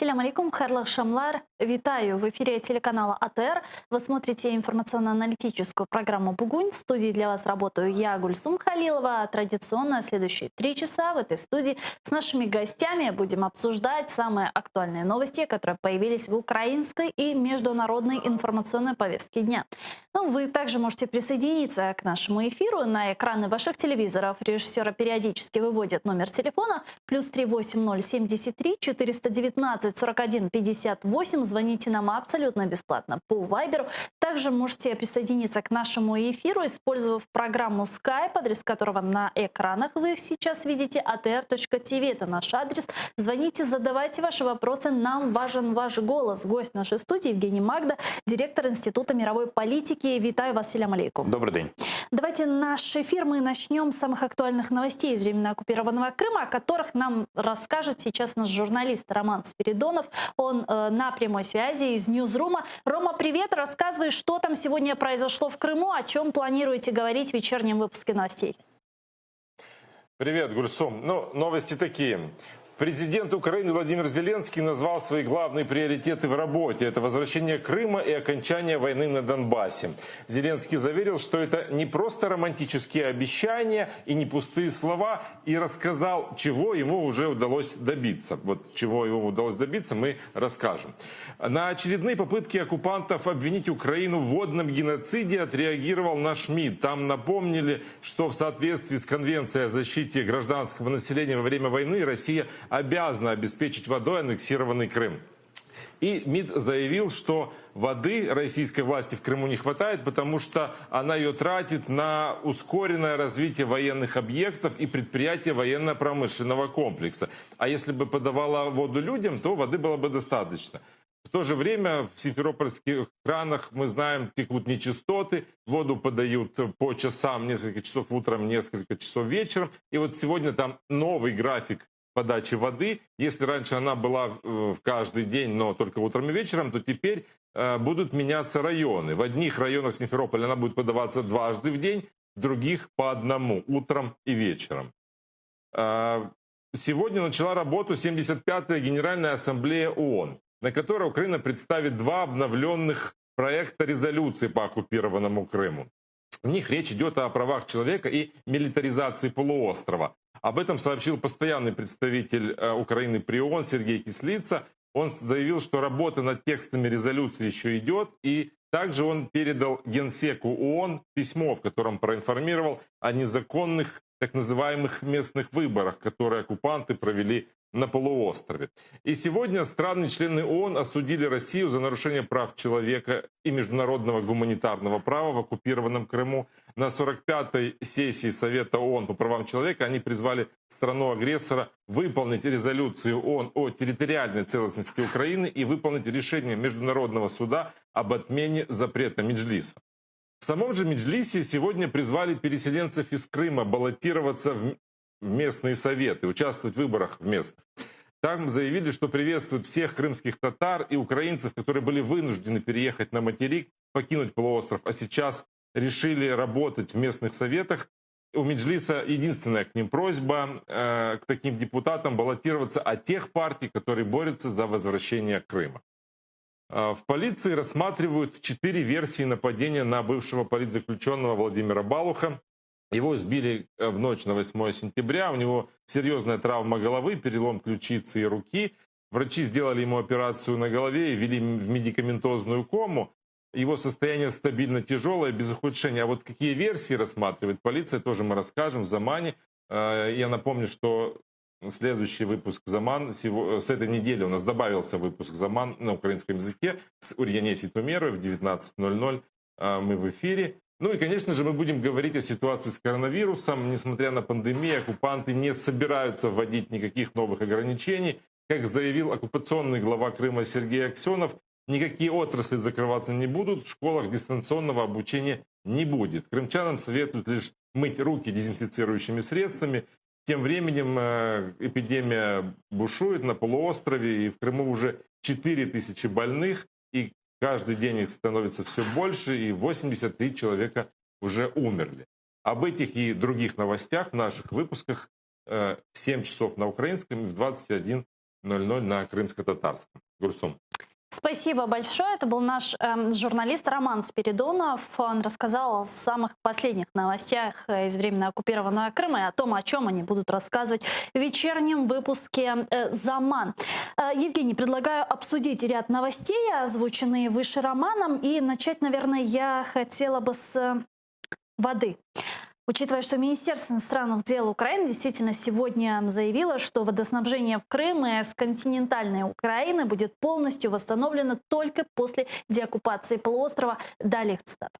Ассаляму алейкум, хайрлах шамлар. Витаю в эфире телеканала АТР. Вы смотрите информационно-аналитическую программу «Бугунь». В студии для вас работаю я, Гульсум Халилова. Традиционно следующие 3 часа в этой студии с нашими гостями будем обсуждать самые актуальные новости, которые появились в украинской и международной информационной повестке дня. Ну, вы также можете присоединиться к нашему эфиру. На экраны ваших телевизоров режиссера периодически выводят номер телефона +3 8073 419 41 58. Звоните нам абсолютно бесплатно по Вайберу. Также можете присоединиться к нашему эфиру, использовав программу Skype, адрес которого на экранах вы сейчас видите, atr.tv. Это наш адрес. Звоните, задавайте ваши вопросы. Нам важен ваш голос. Гость нашей студии Евгений Магда, директор Института мировой политики. Витаю вас, ассаляму алейкум. Добрый день. Давайте наш эфир мы начнем с самых актуальных новостей из времени оккупированного Крыма, о которых нам расскажет сейчас наш журналист Роман Спиридонов. Он на прямой связи из Ньюзрума. Рома, привет! Рассказывай, что там сегодня произошло в Крыму, о чем планируете говорить в вечернем выпуске новостей. Привет, Гульсум. Ну, новости такие. Президент Украины Владимир Зеленский назвал свои главные приоритеты в работе. Это возвращение Крыма и окончание войны на Донбассе. Зеленский заверил, что это не просто романтические обещания и не пустые слова, и рассказал, чего ему уже удалось добиться. Вот чего ему удалось добиться, мы расскажем. На очередные попытки оккупантов обвинить Украину в водном геноциде отреагировал наш МИД. Там напомнили, что в соответствии с Конвенцией о защите гражданского населения во время войны Россия обязана обеспечить водой аннексированный Крым. И МИД заявил, что воды российской власти в Крыму не хватает, потому что она ее тратит на ускоренное развитие военных объектов и предприятия военно-промышленного комплекса. А если бы подавала воду людям, то воды было бы достаточно. В то же время в симферопольских кранах, мы знаем, текут нечистоты, воду подают по часам, несколько часов утром, несколько часов вечером. И вот сегодня там новый график подачи воды. Если раньше она была в каждый день, но только утром и вечером, то теперь будут меняться районы. В одних районах Симферополя она будет подаваться дважды в день, в других по одному, утром и вечером. Сегодня начала работу 75-я Генеральная Ассамблея ООН, на которой Украина представит 2 обновленных проекта резолюции по оккупированному Крыму. В них речь идет о правах человека и милитаризации полуострова. Об этом сообщил постоянный представитель Украины при ООН Сергей Кислица. Он заявил, что работа над текстами резолюции еще идет. И также он передал Генсеку ООН письмо, в котором проинформировал о незаконных так называемых местных выборах, которые оккупанты провели на полуострове. И сегодня страны-члены ООН осудили Россию за нарушение прав человека и международного гуманитарного права в оккупированном Крыму. На 45-й сессии Совета ООН по правам человека они призвали страну-агрессора выполнить резолюцию ООН о территориальной целостности Украины и выполнить решение Международного суда об отмене запрета Меджлиса. В самом же Меджлисе сегодня призвали переселенцев из Крыма баллотироваться в местные советы, участвовать в выборах в местных. Там заявили, что приветствуют всех крымских татар и украинцев, которые были вынуждены переехать на материк, покинуть полуостров, а сейчас решили работать в местных советах. У Меджлиса единственная к ним просьба, к таким депутатам, баллотироваться от тех партий, которые борются за возвращение Крыма. В полиции рассматривают 4 версии нападения на бывшего политзаключенного Владимира Балуха. Его избили в ночь на 8 сентября. У него серьезная травма головы, перелом ключицы и руки. Врачи сделали ему операцию на голове и ввели в медикаментозную кому. Его состояние стабильно тяжелое, без ухудшения. А вот какие версии рассматривает полиция, тоже мы расскажем в Замане. Я напомню, что следующий выпуск Заман, с этой недели у нас добавился выпуск Заман на украинском языке с Урьянесей Тумерой в 19:00. Мы в эфире. Ну и, конечно же, мы будем говорить о ситуации с коронавирусом. Несмотря на пандемию, оккупанты не собираются вводить никаких новых ограничений. Как заявил оккупационный глава Крыма Сергей Аксенов, никакие отрасли закрываться не будут, в школах дистанционного обучения не будет. Крымчанам советуют лишь мыть руки дезинфицирующими средствами. Тем временем эпидемия бушует на полуострове, и в Крыму уже 4000 больных, и каждый день их становится все больше, и 83 человека уже умерли. Об этих и других новостях в наших выпусках в 7 часов на украинском и в 21 00 на крымско-татарском. Гульсум. Спасибо большое. Это был наш журналист Роман Спиридонов. Он рассказал о самых последних новостях из временно оккупированного Крыма и о том, о чем они будут рассказывать в вечернем выпуске «Заман». Евгений, предлагаю обсудить ряд новостей, озвученные выше Романом. И начать, наверное, я хотела бы с воды. Учитывая, что Министерство иностранных дел Украины действительно сегодня заявило, что водоснабжение в Крым и с континентальной Украины будет полностью восстановлено только после деоккупации полуострова. Далее цитата.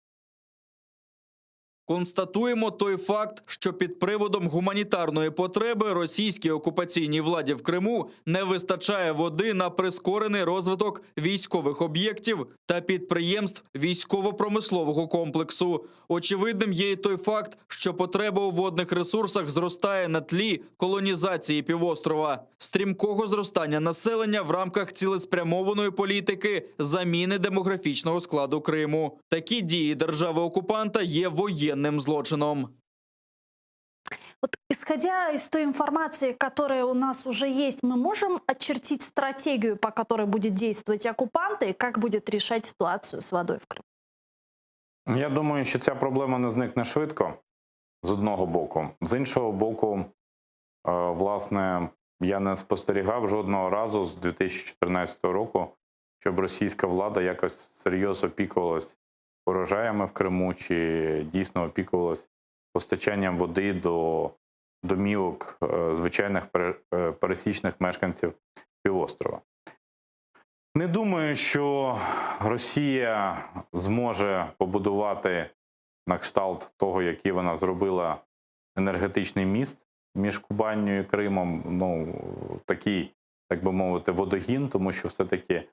Констатуємо той факт, що під приводом гуманітарної потреби російській окупаційній владі в Криму не вистачає води на прискорений розвиток військових об'єктів та підприємств військово-промислового комплексу. Очевидним є й той факт, що потреба у водних ресурсах зростає на тлі колонізації півострова, стрімкого зростання населення в рамках цілеспрямованої політики заміни демографічного складу Криму. Такі дії держави-окупанта є воєнним злочином. Вот, исходя из той информации, которая у нас уже есть, мы можем очертить стратегию, по которой будет действовать оккупанты, и как будет решать ситуацию с водой в Крыму? Я думаю, що ця проблема не зникне швидко, з одного боку. З іншого боку, власне, я не спостерігав жодного разу з 2014 року, щоб російська влада якось серйозно опікувалась урожаями в Криму чи дійсно опікувалась постачанням води до домівок звичайних пересічних мешканців півострова. Не думаю, що Росія зможе побудувати на кшталт того, який вона зробила, енергетичний міст між Кубанню і Кримом. Ну, такий, так би мовити, водогін, тому що все-таки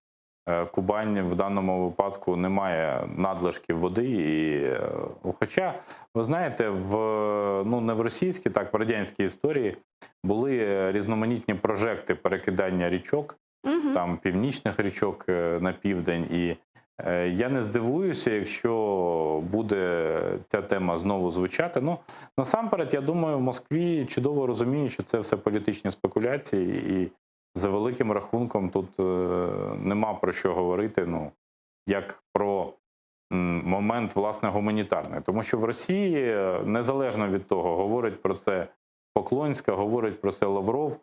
Кубань в даному випадку не має надлишків води. І, хоча, ви знаєте, не в російській, так, в радянській історії були різноманітні прожекти перекидання річок, там північних річок на південь. І я не здивуюся, якщо буде ця тема знову звучати. Ну, насамперед, я думаю, в Москві чудово розуміють, що це все політичні спекуляції, і за великим рахунком тут нема про що говорити, ну, як про момент, власне, гуманітарний. Тому що в Росії, незалежно від того, говорить про це Поклонська, говорить про це Лавров.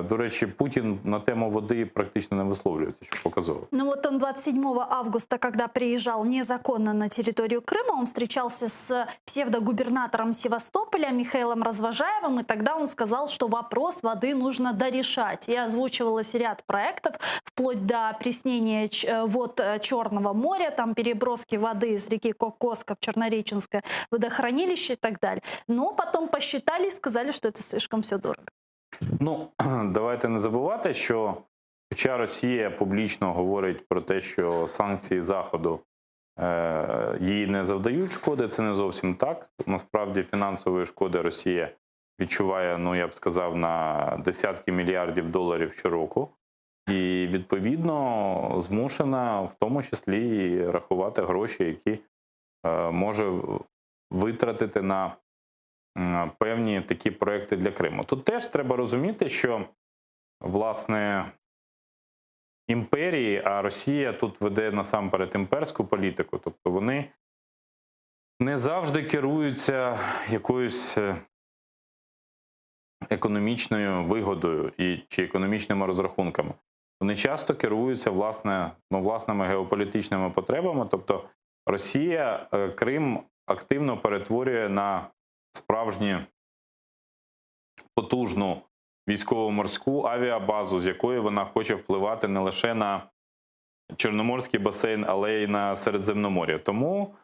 До речі, Путин на тему воды практично не висловлюється, що показово. Ну вот он 27 августа, когда приезжал незаконно на территорию Крыма, он встречался с псевдогубернатором Севастополя Михаилом Развожаевым, и тогда он сказал, что вопрос воды нужно дорешать. И озвучивалось ряд проектов, вплоть до опреснения вод Черного моря, там переброски воды из реки Кокоска в Чернореченское водохранилище и так далее. Но потом посчитали и сказали, что это слишком все дорого. Ну, давайте не забувати, що хоча Росія публічно говорить про те, що санкції Заходу їй не завдають шкоди, це не зовсім так. Насправді фінансової шкоди Росія відчуває, ну я б сказав, на десятки мільярдів доларів щороку. І відповідно змушена в тому числі і рахувати гроші, які може витратити на певні такі проекти для Криму. Тут теж треба розуміти, що, власне, імперії, а Росія тут веде насамперед імперську політику, тобто вони не завжди керуються якоюсь економічною вигодою чи економічними розрахунками. Вони часто керуються власними геополітичними потребами, тобто Росія Крим активно перетворює на справжню потужну військово-морську авіабазу, з якої вона хоче впливати не лише на Чорноморський басейн, але й на Середземномор'я. Тому,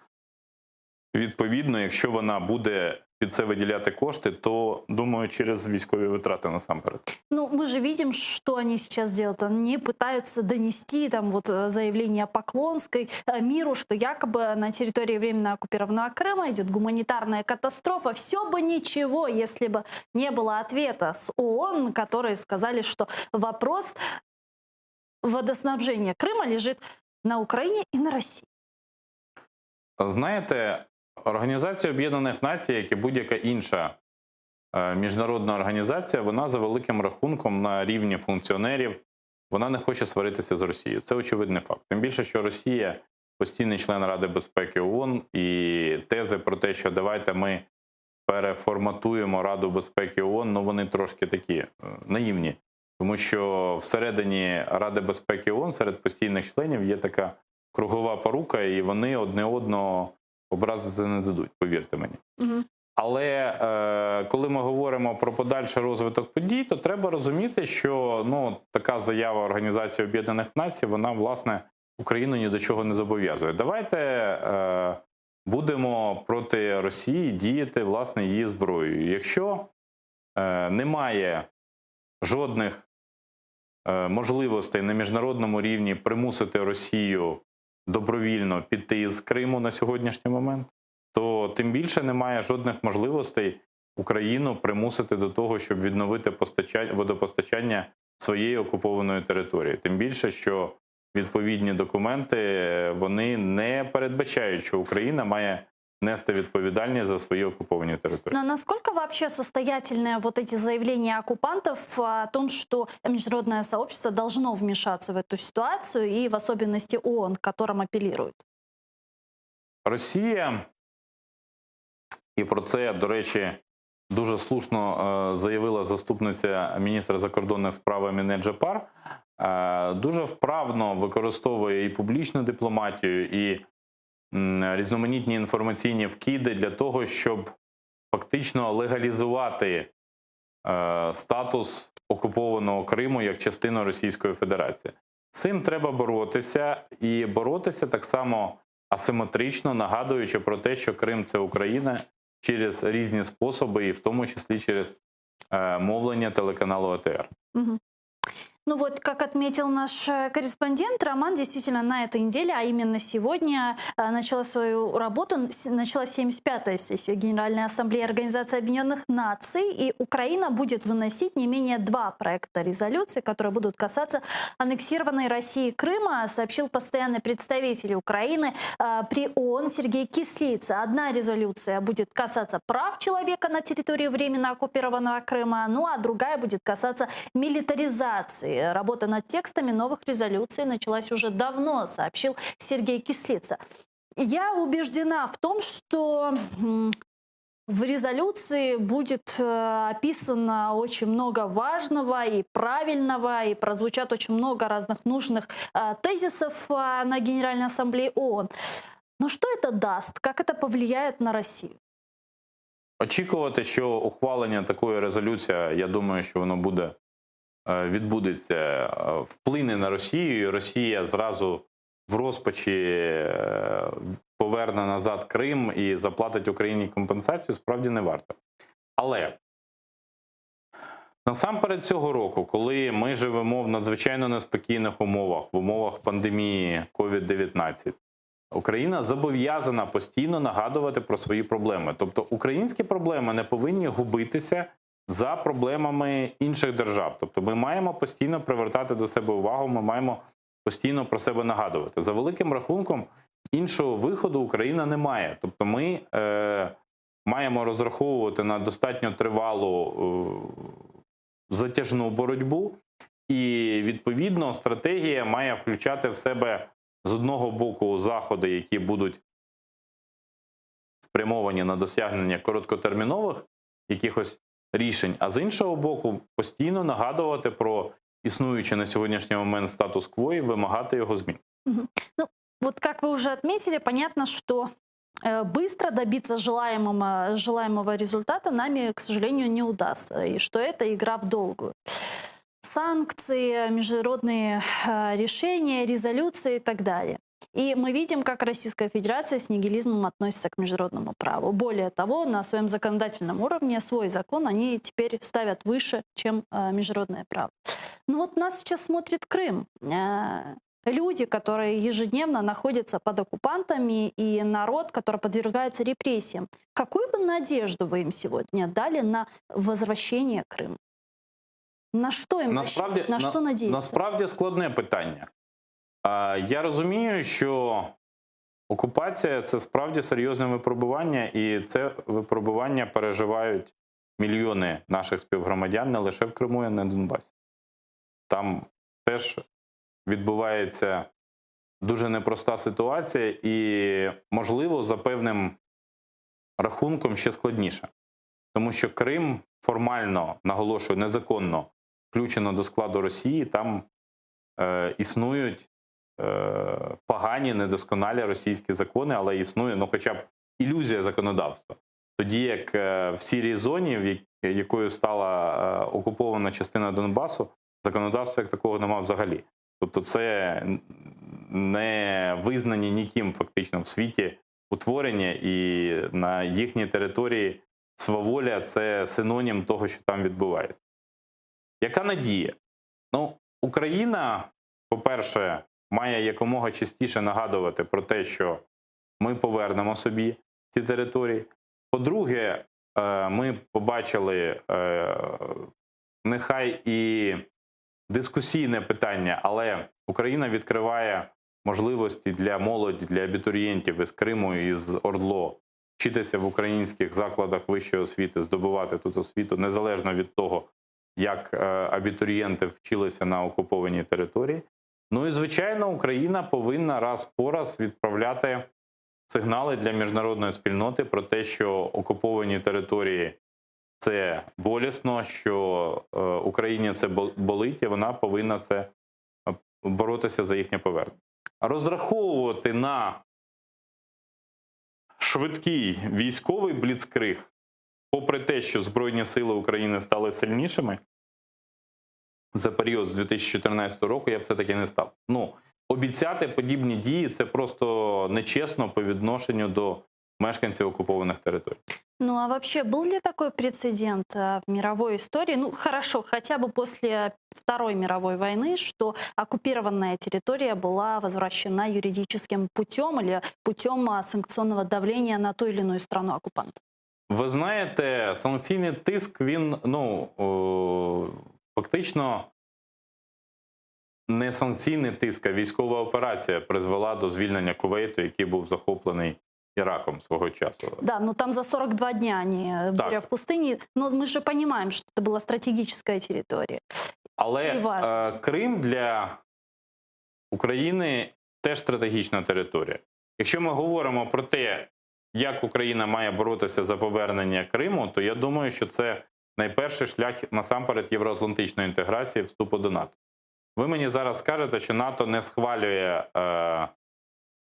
відповідно, якщо вона буде під це виділяти кошти, то, думаю, через військові витрати насамперед. Ну, мы же видим, что они сейчас делают. Они пытаются донести там вот заявление Поклонской миру, что якобы на территории временно оккупированного Крыма идет гуманитарная катастрофа. Все бы ничего, если бы не было ответа с ООН, которые сказали, что вопрос водоснабжения Крыма лежит на Украине и на России. Знаєте, Організація Об'єднаних Націй, як і будь-яка інша міжнародна організація, вона за великим рахунком на рівні функціонерів, вона не хоче сваритися з Росією. Це очевидний факт. Тим більше, що Росія постійний член Ради безпеки ООН, і тези про те, що давайте ми переформатуємо Раду безпеки ООН, ну вони трошки такі наївні. Тому що всередині Ради безпеки ООН серед постійних членів є така кругова порука, і вони одне одного образити не дадуть, повірте мені. Мгм. Але коли ми говоримо про подальший розвиток подій, то треба розуміти, що така заява Організації Об'єднаних Націй, вона, власне, Україну ні до чого не зобов'язує. Давайте будемо проти Росії діяти, власне, її зброєю. Якщо немає жодних можливостей на міжнародному рівні примусити Росію добровільно піти з Криму на сьогоднішній момент, то тим більше немає жодних можливостей Україну примусити до того, щоб відновити водопостачання своєї окупованої території. Тим більше, що відповідні документи, вони не передбачають, що Україна має нести відповідальність за свої окуповані території. Но насколько вообще состоятельны вот эти заявления оккупантов о том, что международное сообщество должно вмешаться в эту ситуацию, и в особенности ООН, к которым апеллируют? Росія, і про це, до речі, дуже слушно заявила заступниця міністра закордонних справ Еміне Джапар, дуже вправно використовує і публічну дипломатію, і різноманітні інформаційні вкиди для того, щоб фактично легалізувати статус окупованого Криму як частину Російської Федерації. З цим треба боротися, і боротися так само асиметрично, нагадуючи про те, що Крим – це Україна, через різні способи, і в тому числі через мовлення телеканалу АТР. Мгм. Ну вот, как отметил наш корреспондент, Роман действительно на этой неделе, а именно сегодня, начала свою работу, началась 75-я сессия Генеральной Ассамблеи Организации Объединенных Наций, и Украина будет выносить не менее 2 проекта резолюции, которые будут касаться аннексированной России Крыма, сообщил постоянный представитель Украины при ООН Сергей Кислица. Одна резолюция будет касаться прав человека на территории временно оккупированного Крыма, ну а другая будет касаться милитаризации. Работа над текстами новых резолюций началась уже давно, сообщил Сергей Кислица. Я убеждена в том, что в резолюции будет описано очень много важного и правильного, и прозвучат очень много разных нужных тезисов на Генеральной Ассамблее ООН. Но что это даст? Как это повлияет на Россию? Очікувати, що ухвалення такої резолюції, я думаю, що воно відбудеться, вплине на Росію, і Росія зразу в розпачі поверне назад Крим і заплатить Україні компенсацію, справді не варто. Але насамперед цього року, коли ми живемо в надзвичайно неспокійних умовах, в умовах пандемії COVID-19, Україна зобов'язана постійно нагадувати про свої проблеми. Тобто українські проблеми не повинні губитися за проблемами інших держав. Тобто ми маємо постійно привертати до себе увагу, ми маємо постійно про себе нагадувати. За великим рахунком, іншого виходу Україна не має. Тобто ми маємо розраховувати на достатньо тривалу затяжну боротьбу, і відповідно стратегія має включати в себе з одного боку заходи, які будуть спрямовані на досягнення короткотермінових якихось рішень, а з іншого боку постійно нагадувати про існуючий на сьогоднішній момент статус-кво і вимагати його змін. Ну, вот как вы уже отметили, понятно, что быстро добиться желаемого результата нами, к сожалению, не удастся, и что это игра в долгую. Санкции, международные решения, резолюции и так далее. И мы видим, как Российская Федерация с нигилизмом относится к международному праву. Более того, на своем законодательном уровне свой закон они теперь ставят выше, чем международное право. Но вот нас сейчас смотрит Крым. Люди, которые ежедневно находятся под оккупантами, и народ, который подвергается репрессиям. Какую бы надежду вы им сегодня дали на возвращение Крыма? На що їм на що надіятися? Насправді складне питання. Я розумію, що окупація – це справді серйозне випробування, і це випробування переживають мільйони наших співгромадян не лише в Криму, а й на Донбасі. Там теж відбувається дуже непроста ситуація і, можливо, за певним рахунком ще складніше. Тому що Крим формально, наголошую, незаконно включено до складу Росії, там існують погані, недосконалі російські закони, але існує, ну, хоча б ілюзія законодавства. Тоді як в сірій зоні, якою стала окупована частина Донбасу, законодавства як такого нема взагалі. Тобто це не визнані ніким фактично в світі утворення, і на їхній території сваволя – це синонім того, що там відбувається. Яка надія? Ну, Україна, по-перше, має якомога частіше нагадувати про те, що ми повернемо собі ці території. По-друге, ми побачили нехай і дискусійне питання, але Україна відкриває можливості для молоді, для абітурієнтів із Криму і з ОРДЛО вчитися в українських закладах вищої освіти, здобувати тут освіту, незалежно від того, як абітурієнти вчилися на окупованій території. Ну і, звичайно, Україна повинна раз по раз відправляти сигнали для міжнародної спільноти про те, що окуповані території – це болісно, що Україні це болить, і вона повинна це боротися за їхнє повернення. Розраховувати на швидкий військовий бліцкриг, попри те, що Збройні сили України стали сильнішими, за період з 2014 року я б все-таки не став. Ну, обіцяти подібні дії – це просто нечесно по відношенню до мешканців окупованих територій. Ну а вообще был ли такой прецедент в мировой истории, ну хорошо, хотя бы после Второй мировой войны, что оккупированная территория была возвращена юридическим путем или путем санкционного давления на ту или иную страну оккупанта? Ви знаєте, санкційний тиск, він, фактично не санкційний тиск, а військова операція призвела до звільнення Кувейту, який був захоплений Ираком свого часу. Да, но там за 42 дня они буря в пустыне. Но мы же понимаем, что это была стратегическая территория. Але Крим для України теж стратегічна територія. Якщо ми говоримо про те, як Україна має боротися за повернення Криму, то я думаю, що це найперший шлях насамперед євроатлантичної інтеграції, вступу до НАТО. Ви мені зараз скажете, що НАТО не схвалює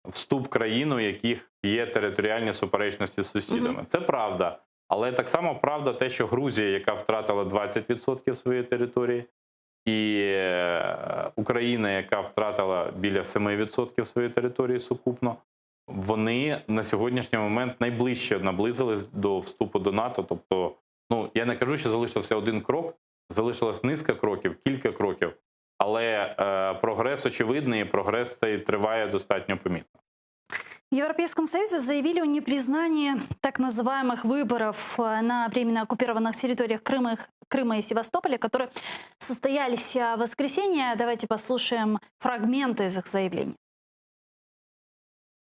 вступ країн, у яких є територіальні суперечності з сусідами. Це правда. Але так само правда те, що Грузія, яка втратила 20% своєї території, і Україна, яка втратила біля 7% своєї території сукупно, вони на сьогоднішній момент найближче наблизились до вступу до НАТО. Тобто, я не кажу, що залишився один крок, залишилась низка кроків, кілька кроків, але прогрес очевидний, і прогрес цей триває достатньо помітно. В Европейском Союзе заявили о непризнании так называемых выборов на временно оккупированных территориях Крыма и Севастополя, которые состоялись в воскресенье. Давайте послушаем фрагменты из их заявлений.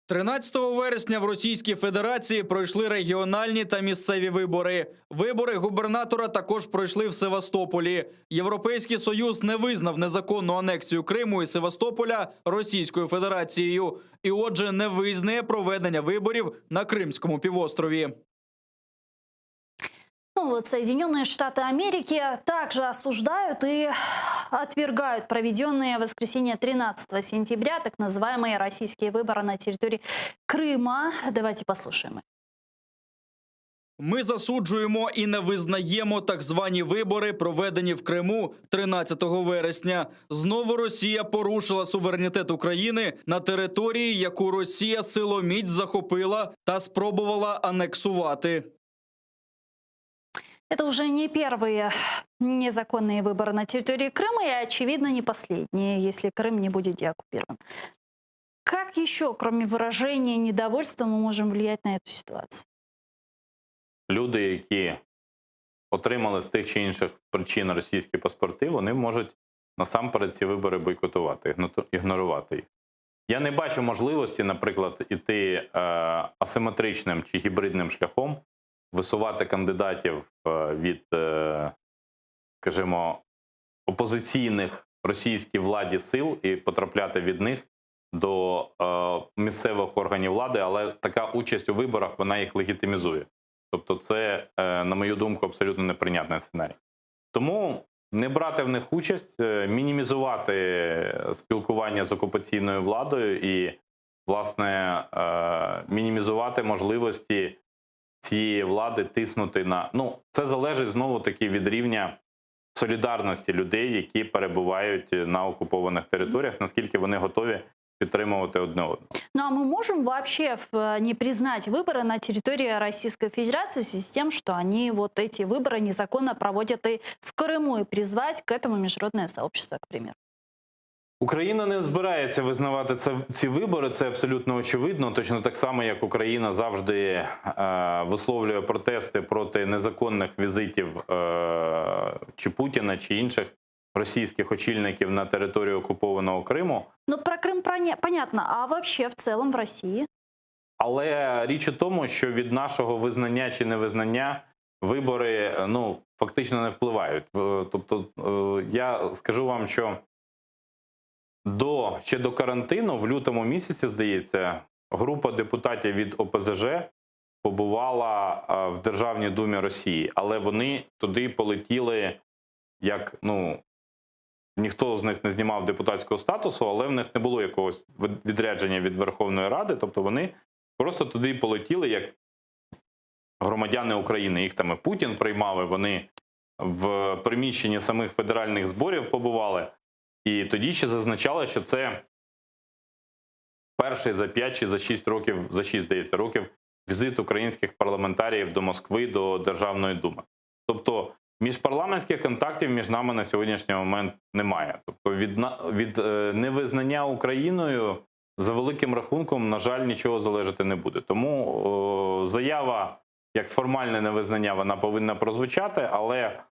13 вересня в Російській Федерації пройшли регіональні та місцеві вибори. Вибори губернатора також пройшли в Севастополі. Європейський Союз не визнав незаконну анексію Криму і Севастополя Російською Федерацією. І отже, не визнає проведення виборів на Кримському півострові. Соединенные Штаты Америки также осуждают и отвергают проведенные в воскресенье 13 сентября так называемые российские выборы на территории Крыма. Давайте послушаем. Ми засуджуємо і не визнаємо так звані вибори, проведені в Криму 13 вересня. Знову Росія порушила суверенітет України на території, яку Росія силоміць захопила та спробувала анексувати. Это уже не первые незаконные выборы на территории Крыма и, очевидно, не последние, если Крым не будет деоккупирован. Как еще, кроме выражения недовольства, мы можем влиять на эту ситуацию? Люди, які отримали з тих чи інших причин російські паспорти, вони можуть насамперед ці вибори бойкотувати, ігнорувати їх. Я не бачу можливості, наприклад, іти асиметричним чи гібридним шляхом, висувати кандидатів від, скажімо, опозиційних російській владі сил і потрапляти від них до місцевих органів влади, але така участь у виборах, вона їх легітимізує. Тобто це, на мою думку, абсолютно неприйнятний сценарій. Тому не брати в них участь, мінімізувати спілкування з окупаційною владою і, власне, мінімізувати можливості цієї влади тиснути на... Ну, це залежить, знову-таки, від рівня солідарності людей, які перебувають на окупованих територіях, наскільки вони готові підтримувати одне одного. Ну а мы можем вообще не признать выборы на территории Российской Федерации в связи с тем, что они вот эти выборы незаконно проводят и в Крыму, и призвать к этому международное сообщество, к примеру? Україна не збирається визнавати ці вибори, це абсолютно очевидно. Точно так само, як Україна завжди висловлює протести проти незаконних візитів чи Путіна, чи інших російських очільників на територію окупованого Криму. Ну, про Крым понятно, а вообще в целом в России? Але річ у тому, що від нашого визнання чи невизнання вибори, ну, фактично не впливають. Тобто, я скажу вам, що ще до карантину, в лютому місяці, здається, група депутатів від ОПЗЖ побувала в Державній Думі Росії. Але вони туди полетіли, як, ну, ніхто з них не знімав депутатського статусу, але в них не було якогось відрядження від Верховної Ради. Тобто вони просто туди полетіли, як громадяни України. Їх там і Путін приймав, і вони в приміщенні самих федеральних зборів побували. І тоді ще зазначали, що це перший за 5 чи за 6 років, за 6, здається, років, візит українських парламентаріїв до Москви, до Державної Думи. Тобто міжпарламентських контактів між нами на сьогоднішній момент немає. Тобто від невизнання Україною, за великим рахунком, на жаль, нічого залежати не буде. Тому заява, як формальне невизнання, вона повинна прозвучати, але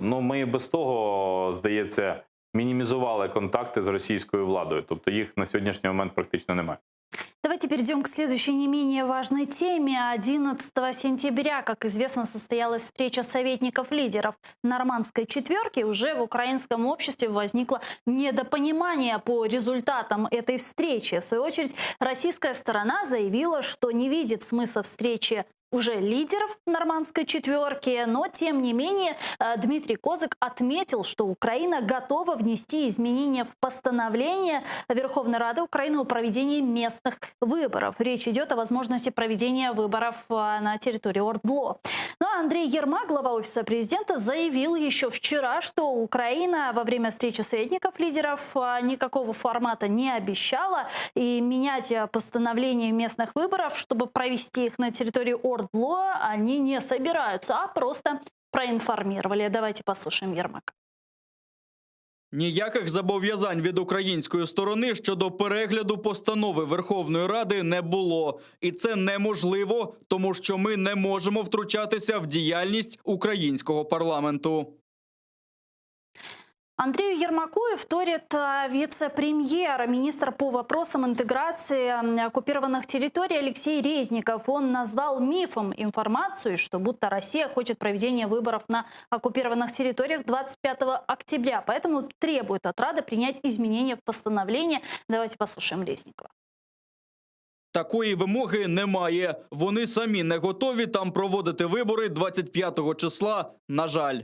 ну, ми без того, здається, мінімізували контакти з російською владою. Тобто їх на сьогоднішній момент практично немає. Давайте перейдем к следующей не менее важной теме. 11 сентября, как известно, состоялась встреча советников лидеров нормандской четверки. Уже в украинском обществе возникло недопонимание по результатам этой встречи. В свою очередь, российская сторона заявила, что не видит смысла встречи уже лидеров нормандской четверки, но тем не менее Дмитрий Козак отметил, что Украина готова внести изменения в постановление Верховной Рады Украины о проведении местных выборов. Речь идет о возможности проведения выборов на территории ОРДЛО. Ну а Андрей Ермак, глава Офиса президента, заявил еще вчера, что Украина во время встречи советников лидеров никакого формата не обещала, и менять постановление местных выборов, чтобы провести их на территории ОРДЛО, они не собираются, а просто проинформировали. Давайте послушаем Ермака. Ніяких зобов'язань від української сторони щодо перегляду постанови Верховної Ради не було. І це неможливо, тому що ми не можемо втручатися в діяльність українського парламенту. Андрею Ермаку вторит вице-премьер, министр по вопросам интеграции оккупированных территорий Алексей Резников. Он назвал мифом информацию, что будто Россия хочет проведения выборов на оккупированных территориях 25 октября. Поэтому требует от Рады принять изменения в постановление. Давайте послушаем Резникова. Такої вимоги немає. Вони самі не готові там проводити вибори 25 числа, на жаль.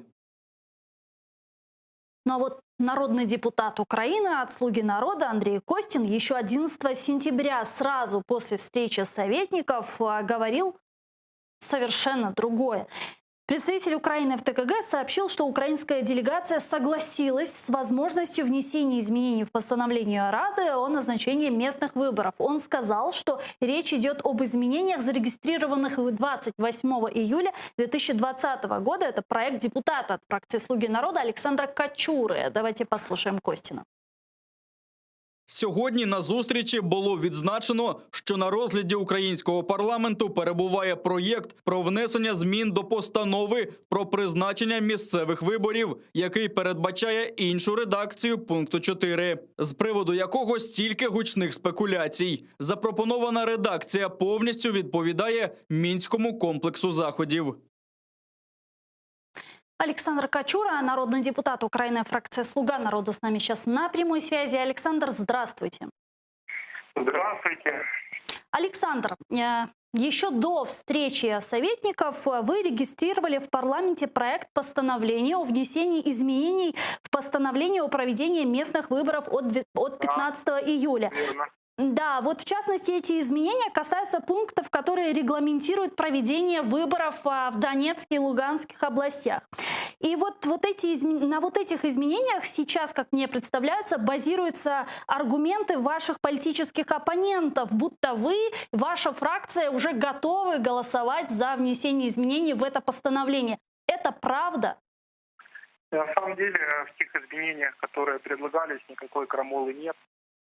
Ну а вот народный депутат Украины от «Слуги народа» Андрей Костин еще 11 сентября, сразу после встречи советников, говорил совершенно другое. Представитель Украины в ТКГ сообщил, что украинская делегация согласилась с возможностью внесения изменений в постановление Рады о назначении местных выборов. Он сказал, что речь идет об изменениях, зарегистрированных 28 июля 2020 года. Это проект депутата от фракции «Слуги народа» Александра Качуры. Давайте послушаем Костина. Сьогодні на зустрічі було відзначено, що на розгляді українського парламенту перебуває проєкт про внесення змін до постанови про призначення місцевих виборів, який передбачає іншу редакцію пункту 4, з приводу якого стільки гучних спекуляцій. Запропонована редакція повністю відповідає Мінському комплексу заходів. Александр Качура, народный депутат Украины, фракция «Слуга народа», с нами сейчас на прямой связи. Александр, здравствуйте. Здравствуйте. Александр, еще до встречи советников вы регистрировали в парламенте проект постановления о внесении изменений в постановление о проведении местных выборов от 15 июля. Верно. Да, вот в частности эти изменения касаются пунктов, которые регламентируют проведение выборов в Донецкой и Луганских областях. И вот на вот этих изменениях сейчас, как мне представляется, базируются аргументы ваших политических оппонентов, будто вы, ваша фракция уже готовы голосовать за внесение изменений в это постановление. Это правда? На самом деле в тех изменениях, которые предлагались, никакой крамолы нет.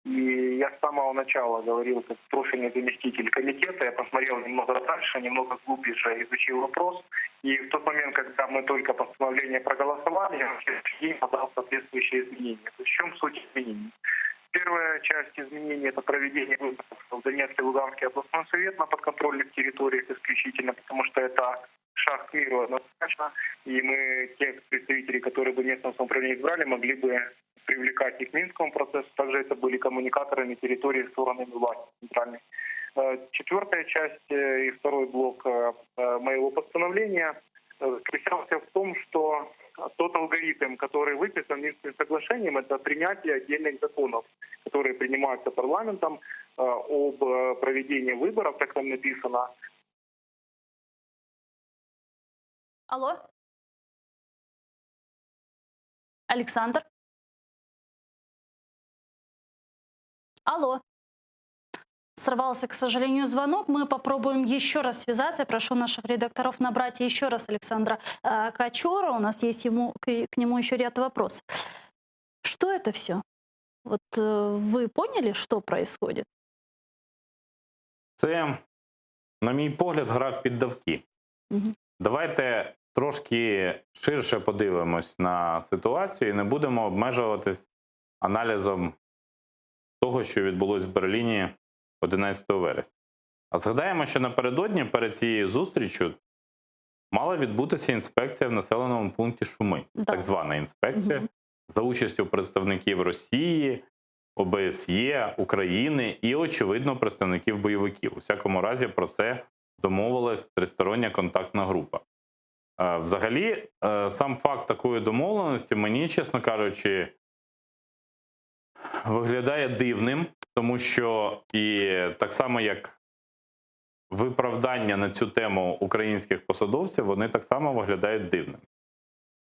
И я с самого начала говорил, как профильный заместитель комитета, я посмотрел немного дальше, немного глубже изучил вопрос. И в тот момент, когда мы только постановление проголосовали, я на следующий день подал соответствующие изменения. То есть в чем суть изменений? Первая часть изменений – это проведение выборов в Донецкий и Луганский областной совет на подконтрольных территориях исключительно, потому что это шаг к миру однозначно. И мы, те представители, которые бы местное самоуправление избрали, могли бы привлекать их к Минскому процессу. Также это были коммуникаторами территории с органами власти центральной. Четвертая часть и второй блок моего постановления заключался в том, что тот алгоритм, который выписан Минским соглашением, это принятие отдельных законов, которые принимаются парламентом об проведении выборов, как там написано. Алло? Александр? Алло. Сорвался, к сожалению, звонок. Мы попробуем еще раз связаться. Я прошу наших редакторов набрать еще раз Александра Качура. У нас есть к нему еще ряд вопросов. Что это все? Вот вы поняли, что происходит? Це, на мій погляд, гра в піддавки. Угу. Давайте трошки ширше подивимось на ситуацію і не будемо обмежуватись аналізом того, що відбулось в Берліні 11 вересня. А згадаємо, що напередодні перед цією зустрічю мала відбутися інспекція в населеному пункті Шуми. Да. Так звана інспекція, за участю представників Росії, ОБСЄ, України і, очевидно, представників бойовиків. У всякому разі, про це домовилась тристороння контактна група. Взагалі, сам факт такої домовленості мені, чесно кажучи, виглядає дивним, тому що і так само, як виправдання на цю тему українських посадовців, вони так само виглядають дивним.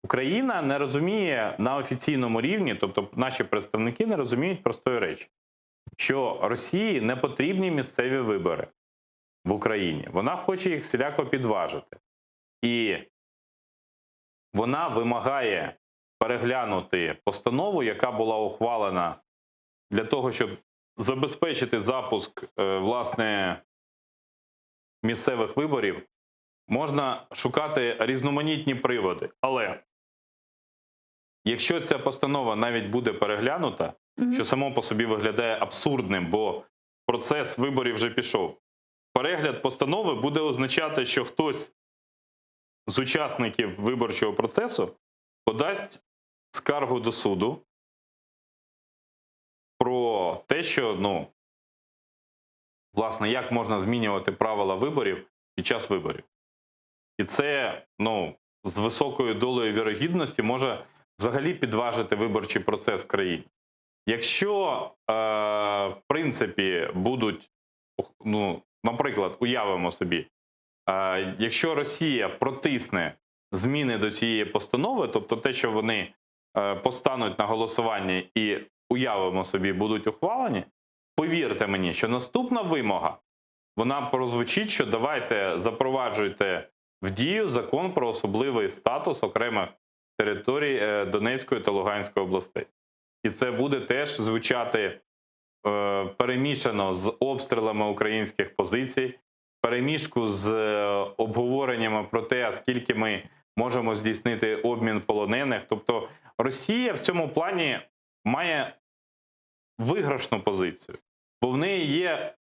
Україна не розуміє на офіційному рівні, тобто наші представники не розуміють простої речі, що Росії не потрібні місцеві вибори в Україні. Вона хоче їх всіляко підважити. І вона вимагає переглянути постанову, яка була ухвалена для того, щоб забезпечити запуск, власне, місцевих виборів. Можна шукати різноманітні приводи. Але якщо ця постанова навіть буде переглянута, що само по собі виглядає абсурдним, бо процес виборів вже пішов, перегляд постанови буде означати, що хтось з учасників виборчого процесу подасть скаргу до суду про те, що, власне, як можна змінювати правила виборів під час виборів. І це, з високою долею вірогідності може взагалі підважити виборчий процес в країні. Якщо, в принципі, будуть, наприклад, уявимо собі, якщо Росія протисне зміни до цієї постанови, тобто те, що вони постануть на голосування і, уявимо собі, будуть ухвалені, повірте мені, що наступна вимога, вона прозвучить, що давайте запроваджуйте в дію закон про особливий статус окремих територій Донецької та Луганської областей. І це буде теж звучати перемішано з обстрілами українських позицій, перемішку з обговореннями про те, скільки ми можемо здійснити обмін полонених. Тобто Росія в цьому плані має виграшну позицію, бо в неї є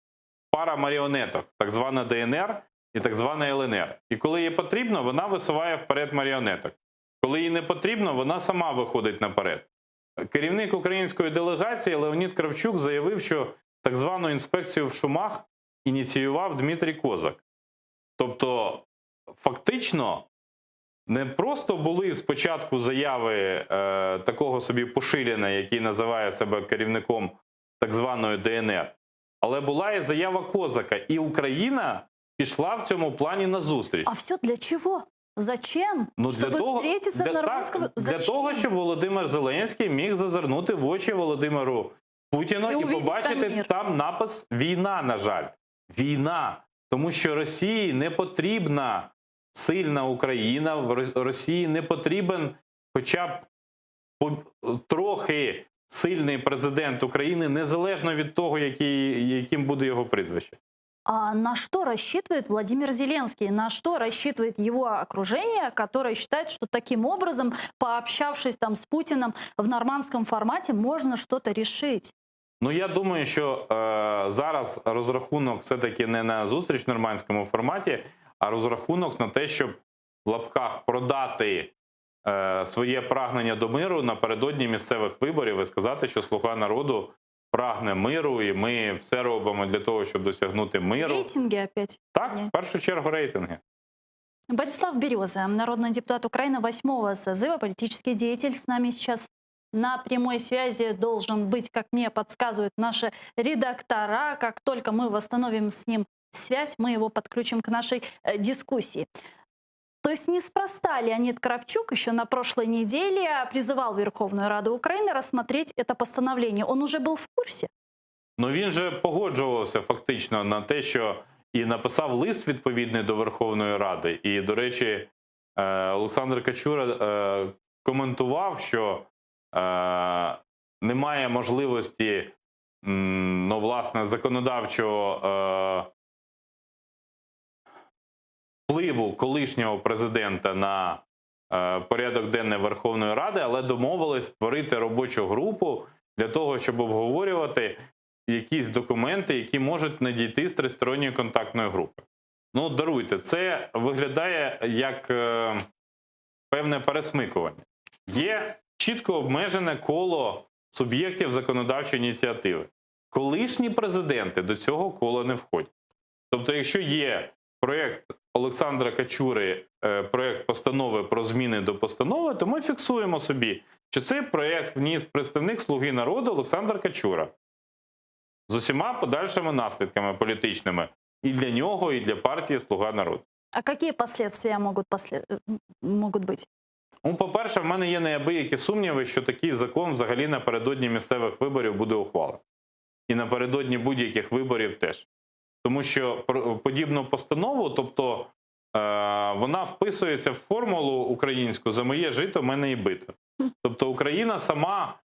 пара маріонеток, так звана ДНР і так звана ЛНР. І коли їй потрібно, вона висуває вперед маріонеток. Коли їй не потрібно, вона сама виходить наперед. Керівник української делегації Леонід Кравчук заявив, що так звану інспекцію в Шумах ініціював Дмитрій Козак. Тобто, фактично, не просто були спочатку заяви такого собі Пушиліна, який називає себе керівником так званої ДНР, але була і заява Козака. І Україна пішла в цьому плані назустріч. А все для чего? Зачем? Ну, Чтобы встретиться в нормандском... Для того, щоб Володимир Зеленський міг зазирнути в очі Володимиру Путіну і увидеть побачити там мир. там напис «Війна», на жаль. Війна. Тому що Росії не потрібна сильна Україна, Росії не потрібен хоча б трохи сильний президент України, незалежно від того, яким буде його прізвище. А на что рассчитывает Владимир Зеленский? На что рассчитывает его окружение, которое считает, что таким образом, пообщавшись там с Путиным в нормандском формате, можно что-то решить? Ну, я думаю, що зараз розрахунок все-таки не на зустріч в нормандському форматі, а розрахунок на те, щоб в лапках продати своє прагнення до миру напередодні місцевих виборів і сказати, що «Слуга народу» прагне миру, і ми все робимо для того, щоб досягнути миру. Рейтинги опять. Так, Ні. в першу чергу рейтинги. Борислав Береза, народный депутат Украины 8-го созыва, политический деятель, с нами сейчас на прямой связи должен быть, как мне подсказывают наши редактора. Как только мы восстановим с ним связь, мы его подключим к нашей дискуссии. То есть неспроста Леонид Кравчук еще на прошлой неделе призывал Верховную Раду Украины рассмотреть это постановление. Он уже был в курсе? Ну, він же погоджувався фактично на те, що і написав лист відповідний до Верховної Ради. І, до речі, Олександр Качура коментував, що немає можливості, ну, власне, законодавчого впливу колишнього президента на порядок денний Верховної Ради, але домовились створити робочу групу для того, щоб обговорювати якісь документи, які можуть надійти з тристоронньої контактної групи. Ну, даруйте, це виглядає як певне пересмикування. Є чітко обмежене коло суб'єктів законодавчої ініціативи. Колишні президенти до цього кола не входять. Тобто, якщо є проєкт Олександра Качури, проєкт постанови про зміни до постанови, то ми фіксуємо собі, що цей проєкт вніс представник «Слуги народу» Олександр Качура з усіма подальшими наслідками політичними і для нього, і для партії «Слуга народу». А какие последствия могут быть? Ну, по-перше, в мене є неабиякі сумніви, що такий закон взагалі напередодні місцевих виборів буде ухвалений. І напередодні будь-яких виборів теж. Тому що подібну постанову, тобто вона вписується в формулу українську «за моє жито, мене і бито». Тобто Україна сама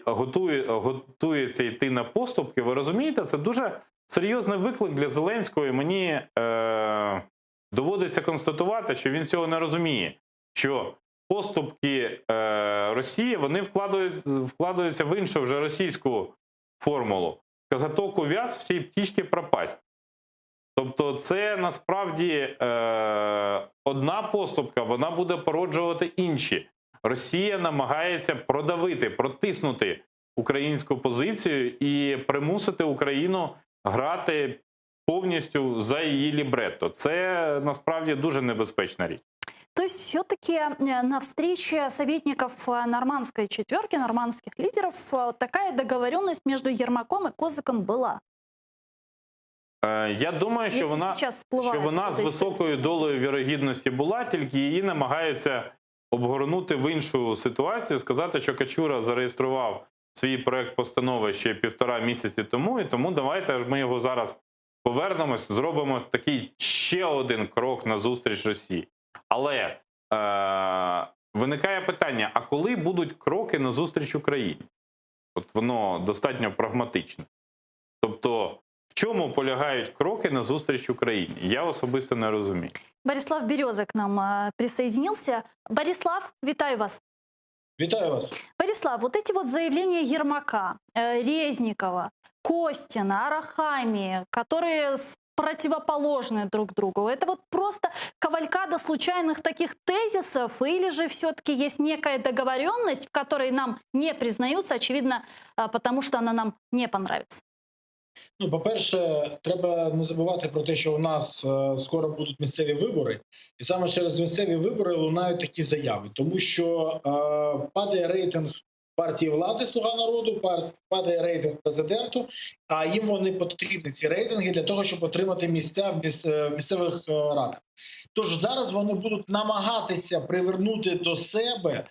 готується йти на поступки. Ви розумієте, це дуже серйозний виклик для Зеленського, і мені доводиться констатувати, що він цього не розуміє. Що поступки Росії, вони вкладаються в іншу вже російську формулу. Коготок увяз, всі птічки пропасть. Тобто це насправді одна поступка, вона буде породжувати інші. Росія намагається продавити, протиснути українську позицію і примусити Україну грати повністю за її лібретто. Це насправді дуже небезпечна річ. То есть все-таки на встрече советников нормандской четверки, нормандских лидеров, такая договоренность между Ермаком и Козаком была? Я думаю, що вона з високою долею вірогідності була, тільки її намагаються обгорнути в іншу ситуацію, сказати, що Качура зареєстрував свій проект постанови ще 1,5 місяці тому, і тому давайте ми його зараз повернемось, зробимо такий ще один крок на зустріч Росії. Але виникає питання, а коли будуть кроки на зустріч Україні? От воно достатньо прагматичне. Тобто, в чому полягають кроки на зустріч Україні? Я особисто не розумію. Борислав Береза к нам присоединился. Борислав, витаю вас. Вітаю вас. Борислав, вот эти вот заявления Ермака, Резникова, Костина, Арахамии, которые противоположны друг другу, это вот просто кавалькада случайных таких тезисов, или же все-таки есть некая договоренность, в которой нам не признаются, очевидно, потому что она нам не понравится? Ну, по-перше, треба не забувати про те, що у нас скоро будуть місцеві вибори, і саме через місцеві вибори лунають такі заяви, тому що падає рейтинг партії влади «Слуга народу», падає рейтинг президенту, а їм вони потрібні, ці рейтинги, для того, щоб отримати місця в місцевих радах. Тож зараз вони будуть намагатися привернути до себе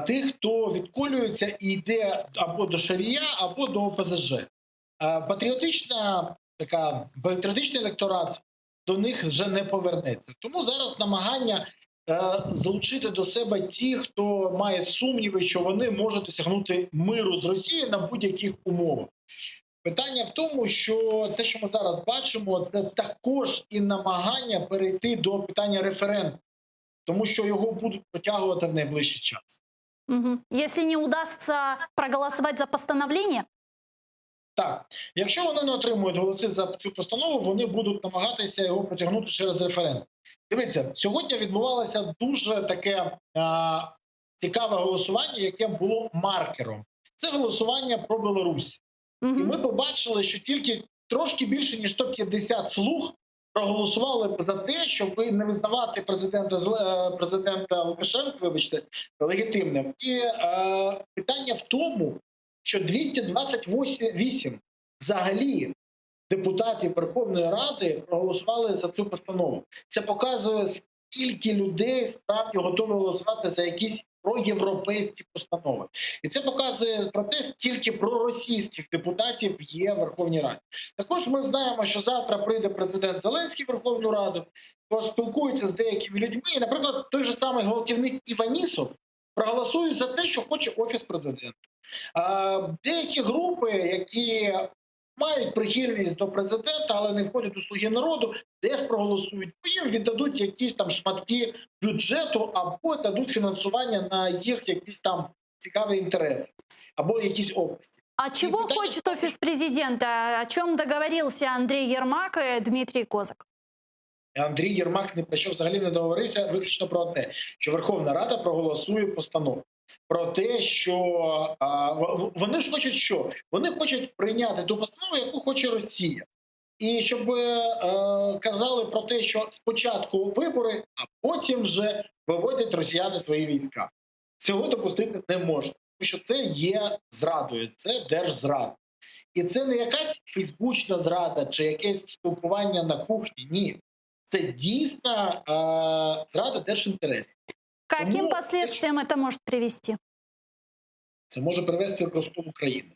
тих, хто відколюється і йде або до Шарія, або до ОПЗЖ. Патріотичний електорат до них вже не повернеться. Тому зараз намагання залучити до себе ті, хто має сумніви, що вони можуть досягнути миру з Росією на будь-яких умовах. Питання в тому, що те, що ми зараз бачимо, це також і намагання перейти до питання референдуму, тому що його будуть протягувати в найближчий час. Угу. Если не удастся проголосовать за постановление? Так, якщо вони не отримують голоси за цю постанову, вони будуть намагатися його протягнути через референдум. Дивіться, сьогодні відбувалося дуже таке цікаве голосування, яке було маркером. Це голосування про Білорусь. І ми побачили, що тільки трошки більше, ніж 150 слуг проголосували за те, щоб не визнавати президента Лукашенка, вибачте, легітимним. І питання в тому, що 228 взагалі депутатів Верховної Ради проголосували за цю постанову. Це показує, скільки людей справді готові голосувати за якісь проєвропейські постанови. І це показує про те, скільки проросійських депутатів є в Верховній Раді. Також ми знаємо, що завтра прийде президент Зеленський в Верховну Раду, поспілкується з деякими людьми. І, наприклад, той же самий гвалтівник Іванісов проголосує за те, що хоче Офіс президента. Деякі групи, які мають прихильність до президента, але не входять у «Слуги народу», теж проголосують. Їм віддадуть якісь там шматки бюджету або дадуть фінансування на їх якісь там цікаві інтереси або якісь області. А чего хочет Офис президента? О чем договорился Андрей Ермак и Дмитрий Козак? Андрій Єрмак ні про що взагалі не договорився, виключно про те, що Верховна Рада проголосує постанову. Про те, що вони ж хочуть що? Вони хочуть прийняти ту постанову, яку хоче Росія. І щоб казали про те, що спочатку вибори, а потім вже виводять росіяни свої війська. Цього допустити не можна, тому що це є зрадою, це держзрада. І це не якась фейсбучна зрада чи якесь спілкування на кухні, ні. Це дійсна зрада держінтересів. Каким последствиям это может привести? Це може привести до розколу України.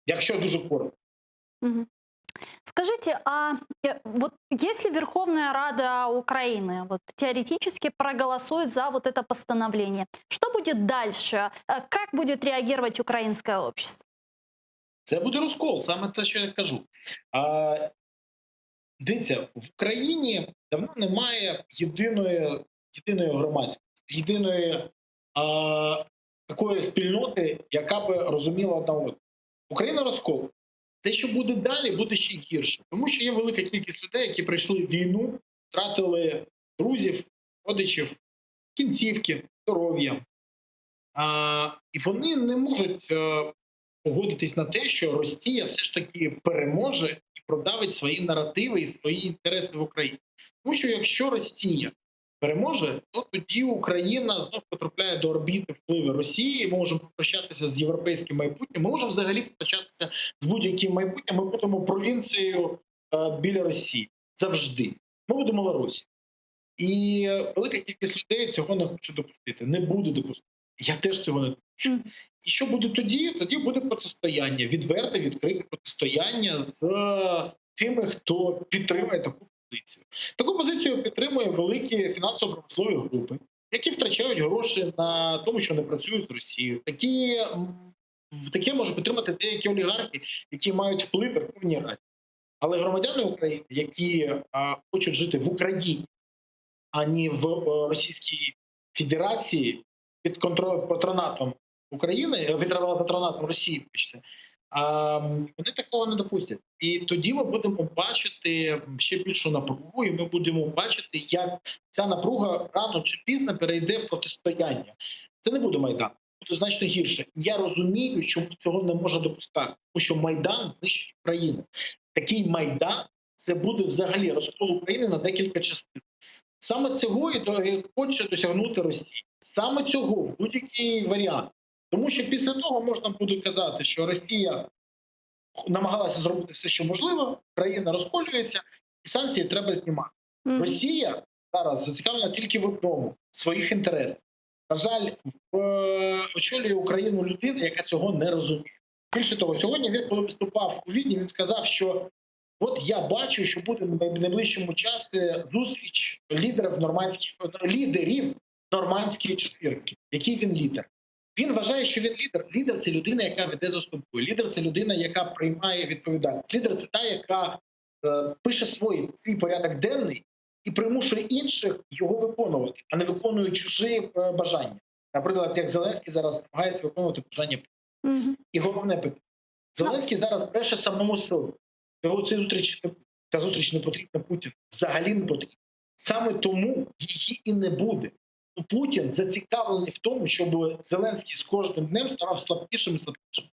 Якщо дуже коротко. Угу. Скажите, а вот если Верховная Рада Украины вот, теоретически проголосует за вот это постановление, что будет дальше? Как будет реагировать украинское общество? Це буде розкол, саме те, що я кажу. Дивіться, в Україні давно немає єдиної громадськості, єдиної такої спільноти, яка би розуміла одна одну. Україна розкол. Те, що буде далі, буде ще гірше. Тому що є велика кількість людей, які пройшли війну, втратили друзів, родичів, кінцівки, здоров'я. І вони не можуть погодитись на те, що Росія все ж таки переможе і продавить свої наративи і свої інтереси в Україні. Тому що якщо Росія переможе, то тоді Україна знов потрапляє до орбіти впливу Росії, ми можемо попрощатися з європейським майбутнім, ми можемо взагалі попрощатися з будь-яким майбутнім, ми будемо провінцією біля Росії. Завжди. Ми будемо Білорусі. І велика кількість людей цього не хоче допустити, не буде допустити. Я теж цього не хочу. І що буде тоді? Тоді буде протистояння, відверте, відкрите протистояння з тими, хто підтримує таку позицію. Таку позицію підтримує великі фінансово-промислові групи, які втрачають гроші на тому, що не працюють з Росією. Такі в таке можуть підтримати деякі олігархи, які мають вплив в Верховній Раді. Але громадяни України, які хочуть жити в Україні, а не в Російській Федерації під патронатом України, під патронатом Росії, бачите, вони такого не допустять. І тоді ми будемо бачити ще більшу напругу, і ми будемо бачити, як ця напруга рано чи пізно перейде в протистояння. Це не буде Майдан, буде значно гірше. Я розумію, що цього не можна допускати, тому що Майдан знищить Україну. Такий Майдан – це буде взагалі розкол України на декілька частин. Саме цього і хоче досягнути Росія. Саме цього в будь-який варіант. Тому що після того можна буде казати, що Росія намагалася зробити все, що можливо, країна розколюється, і санкції треба знімати. Росія зараз зацікавлена тільки в одному – своїх інтересів. На жаль, очолює Україну людина, яка цього не розуміє. Більше того, сьогодні він, коли виступав у Відні, він сказав, що от я бачу, що буде в найближчому часі зустріч лідерів нормандської четвірки. Який він лідер? Він вважає, що він лідер. Лідер – це людина, яка веде за собою. Лідер – це людина, яка приймає відповідальність. Лідер – це та, яка пише свій порядок денний і примушує інших його виконувати, а не виконує чужі бажання. Наприклад, як Зеленський зараз намагається виконувати бажання. І головне питання. Зеленський зараз бреше самому собі. Ця зустріч не потрібна Путіну. Взагалі не потрібна. Саме тому її і не буде. Путін зацікавлений в тому, щоб Зеленський з кожним днем ставав слабкішим і слабкішим.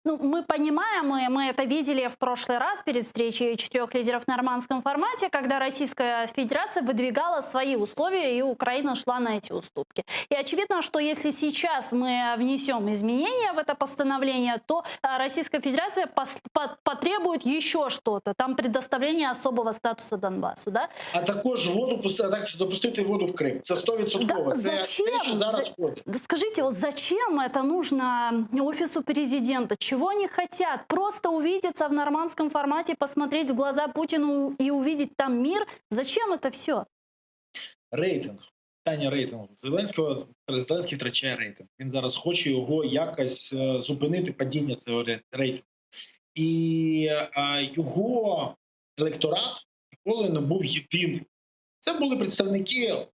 Ну, мы понимаем, и мы это видели в прошлый раз перед встречей 4 лидеров в нормандском формате, когда Российская Федерация выдвигала свои условия, и Украина шла на эти уступки. И очевидно, что если сейчас мы внесем изменения в это постановление, то Российская Федерация потребует еще что-то, там предоставление особого статуса Донбассу, да? А також запустити воду в Крим. Це 100%. Да, це те, що зараз ходить. Скажите, вот зачем это нужно офису президента? Чего они хотят? Просто увидеться в нормандском формате, посмотреть в глаза Путину и увидеть там мир? Зачем это все? Рейтинг. Питання рейтингу. Зеленський втрачає рейтинг. Він зараз хоче його якось зупинити, падіння цього рейтингу. І його електорат ніколи не був єдиним. Це були представники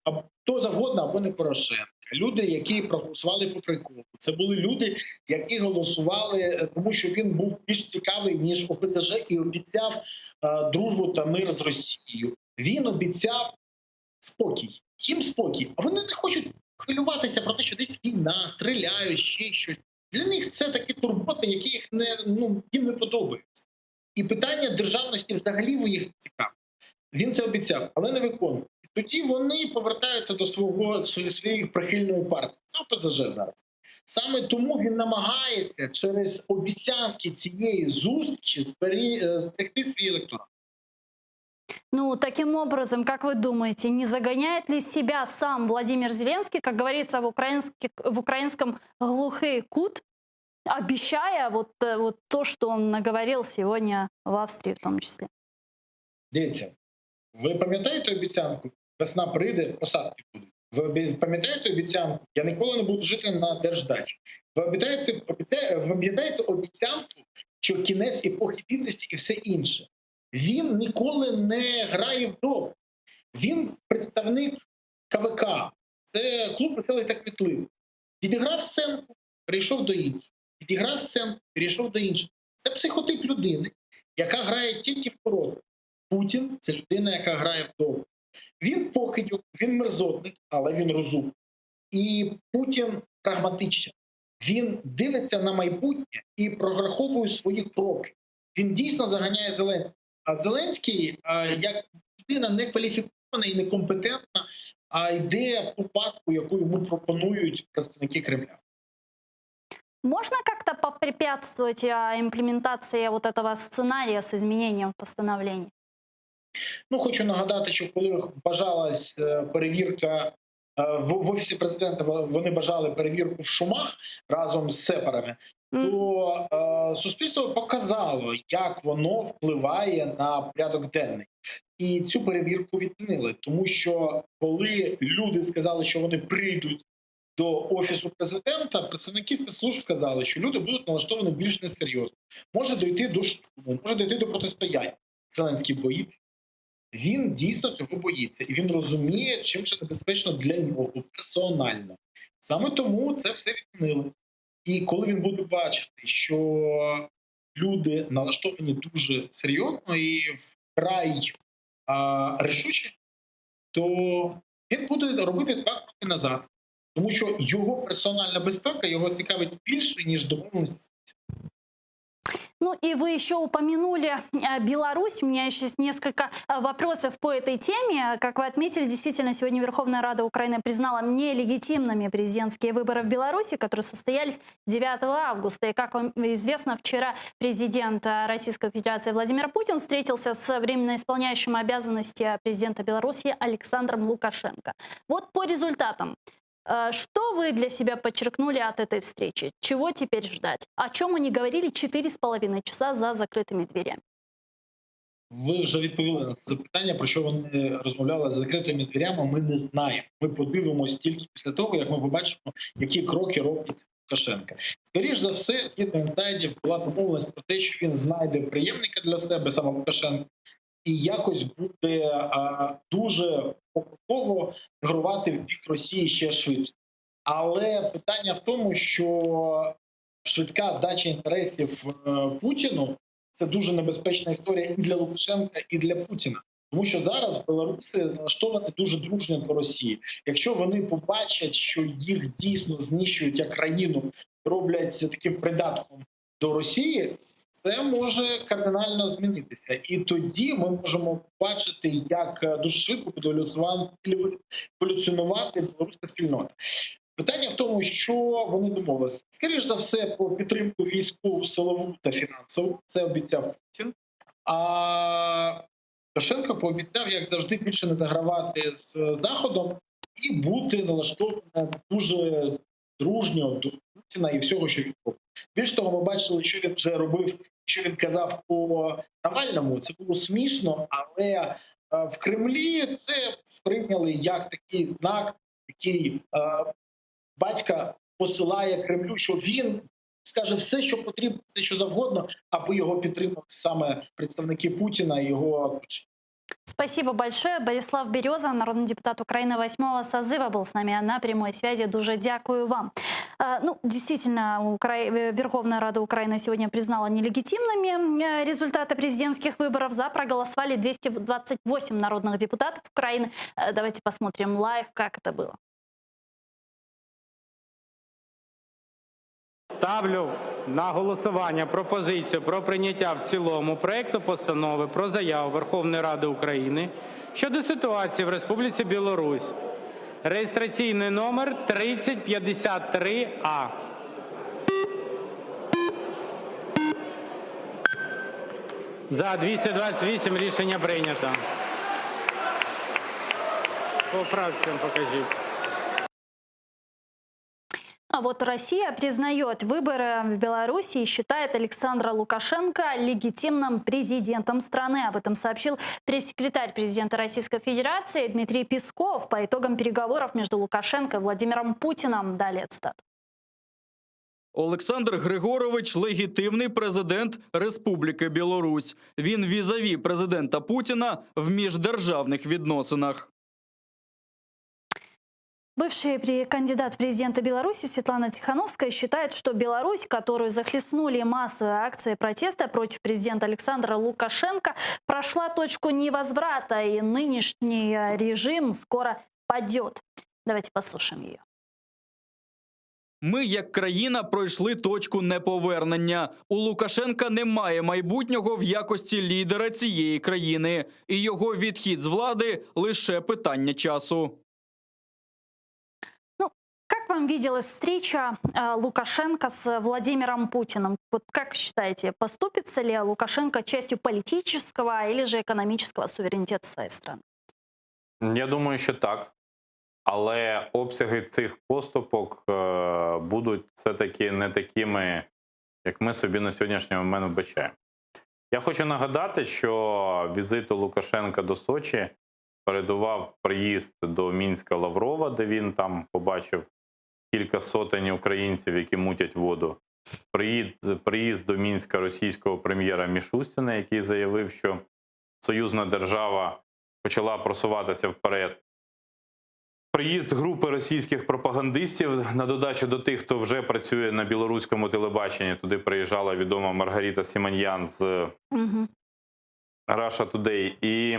хто завгодно або не Порошенка. Люди, які проголосували по приколу. Це були люди, які голосували, тому що він був більш цікавий, ніж ОПЗЖ, і обіцяв дружбу та мир з Росією. Він обіцяв спокій. Їм спокій. А вони не хочуть хвилюватися про те, що десь війна, стріляють, ще щось. Для них це такі турботи, які їм не подобаються. І питання державності взагалі їх цікавить. Він це обіцяв, але не виконує. І тоді вони повертаються до своєї прихильної партії. Це ОПЗЖ зараз. Саме тому він намагається через обіцянки цієї зустрічі зберегти свій електорат. Ну, таким образом, как вы думаете, не загоняет ли себя сам Владимир Зеленский, как говорится в украинском глухий кут, обещая вот то, что он наговорил сегодня в Австрии в том числе? Дивіться, ви пам'ятаєте обіцянку? Весна прийде, посадки будуть. Ви пам'ятаєте обіцянку? Я ніколи не буду жити на держдачі. Ви пам'ятаєте обіцянку, що кінець епохи бідності і все інше? Він ніколи не грає вдовго. Він представник КВК. Це клуб веселий та квітливий. Відіграв сценку, перейшов до іншого. Відіграв сценку, перейшов до іншого. Це психотип людини, яка грає тільки в коротку. Путін – це людина, яка грає вдовго. Він покидьок, він мерзотник, але він розумний. І Путін прагматичний. Він дивиться на майбутнє і прораховує свої кроки. Він дійсно заганяє Зеленського. А Зеленський, як людина некваліфікована і некомпетентна, йде в ту пастку, яку йому пропонують представники Кремля. Можно как-то попрепятствовать имплементации вот этого сценария с изменением постановлений? Ну, хочу нагадати, що коли бажалась перевірка в Офісі президента, вони бажали перевірку в Шумах разом з сепарами, то суспільство показало, як воно впливає на порядок денний. І цю перевірку відмінили, тому що коли люди сказали, що вони прийдуть до Офісу президента, представники спецслужб сказали, що люди будуть налаштовані більш несерйозно. Може дойти до штурму, може дойти до протистояння. Зеленський боїться. Він дійсно цього боїться. І він розуміє, чим це небезпечно для нього персонально. Саме тому це все відмінили. І коли він буде бачити, що люди налаштовані дуже серйозно і вкрай рішуче, то він буде робити 2 кроки назад. Тому що його персональна безпека його цікавить більше, ніж домовленість. Ну и вы еще упомянули Беларусь. У меня еще есть несколько вопросов по этой теме. Как вы отметили, действительно, сегодня Верховная Рада Украины признала нелегитимными президентские выборы в Беларуси, которые состоялись 9 августа. И, как вам известно, вчера президент Российской Федерации Владимир Путин встретился с временно исполняющим обязанности президента Беларуси Александром Лукашенко. Вот по результатам. Что вы для себя подчеркнули от этой встречи? Чего теперь ждать? О чем они говорили 4,5 часа за закрытыми дверями? Ви вже відповіли на це запитання, про що вони розмовляли за закритими дверями, ми не знаємо. Ми подивимось тільки після того, як ми побачимо, які кроки робить Лукашенка. Скоріше за все, згідно інсайдів, була домовленість про те, що він знайде преємника для себе, саме Лукашенка, і якось буде дуже покроково мігрувати в бік Росії ще швидше. Але питання в тому, що швидка здача інтересів Путіну – це дуже небезпечна історія і для Лукашенка, і для Путіна. Тому що зараз білоруси налаштовані дуже дружньо до Росії. Якщо вони побачать, що їх дійсно знищують як країну, роблять таким придатком до Росії, це може кардинально змінитися. І тоді ми можемо побачити, як дуже швидко буде еволюціонувати білоруська спільнота. Питання в тому, що вони домовилися. Скоріше за все, про підтримку військову, силову та фінансову. Це обіцяв Путін. А Лукашенко пообіцяв, як завжди, більше не загравати з Заходом і бути налаштованим дуже дружньо до Путіна і всього, що він робить. Більш того, ми бачили, що він вже робив, що він казав по Навальному. Це було смішно, але в Кремлі це сприйняли як такий знак, який батька посилає Кремлю, що він скаже все, що потрібно, все, що завгодно, аби його підтримали саме представники Путіна і його оточення. Спасибо большое. Борислав Береза, народный депутат Украины 8-го созыва, был с нами на прямой связи. Дуже дякую вам. Ну, действительно, Верховная Рада Украины сегодня признала нелегитимными результаты президентских выборов. За проголосовали 228 народных депутатов Украины. Давайте посмотрим лайв, как это было. Ставлю на голосування пропозицію про прийняття в цілому проекту постанови про заяву Верховної Ради України щодо ситуації в Республіці Білорусь. Реєстраційний номер 3053А. За 228 рішення прийнято. По фракціям покажіть. А вот Россия признает выборы в Беларуси и считает Александра Лукашенко легитимным президентом страны. Об этом сообщил пресс-секретарь президента Российской Федерации Дмитрий Песков по итогам переговоров между Лукашенко и Владимиром Путиным. Далее цитата. Олександр Григорович – легітимний президент Республіки Білорусь. Він візаві президента Путіна в міждержавних відносинах. Бывший кандидат в президента Беларуси Светлана Тихановская считает, что Беларусь, которую захлестнули массовые акции протеста против президента Александра Лукашенко, прошла точку невозврата, и нынешний режим скоро падет. Давайте послушаем ее. Ми, як країна, пройшли точку неповернення. У Лукашенка немає майбутнього в якості лідера цієї країни. І його відхід з влади – лише питання часу. Как вам виделась встреча Лукашенко с Владимиром Путиным? Вот как считаете, поступится ли Лукашенко частью политического или же экономического суверенитета своей страны? Я думаю, що так. Але обсяги цих поступок будуть все-таки не такими, як ми собі на сьогоднішній момент вбачаємо. Я хочу нагадати, що візиту Лукашенка до Сочі передував приїзд до Мінська Лаврова, де він там побачив кілька сотень українців, які мутять воду. Приїзд до Мінська російського прем'єра Мішустіна, який заявив, що союзна держава почала просуватися вперед. Приїзд групи російських пропагандистів, на додачу до тих, хто вже працює на білоруському телебаченні. Туди приїжджала відома Маргарита Сіманьян з Russia Today. І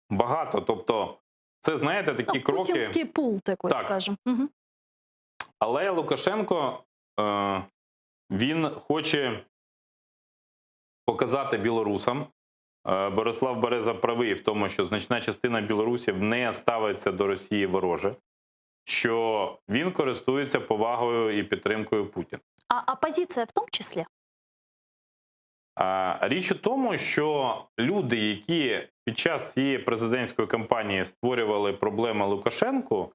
багато, тобто, це, знаєте, такі кроки. Путинский пул такой, Так. скажем. Але Лукашенко, він хоче показати білорусам, Борислав Береза правий в тому, що значна частина білорусів не ставиться до Росії вороже, що він користується повагою і підтримкою Путіна. А оппозиция в том числе? Річ у тому, що люди, які під час цієї президентської кампанії створювали проблеми Лукашенку,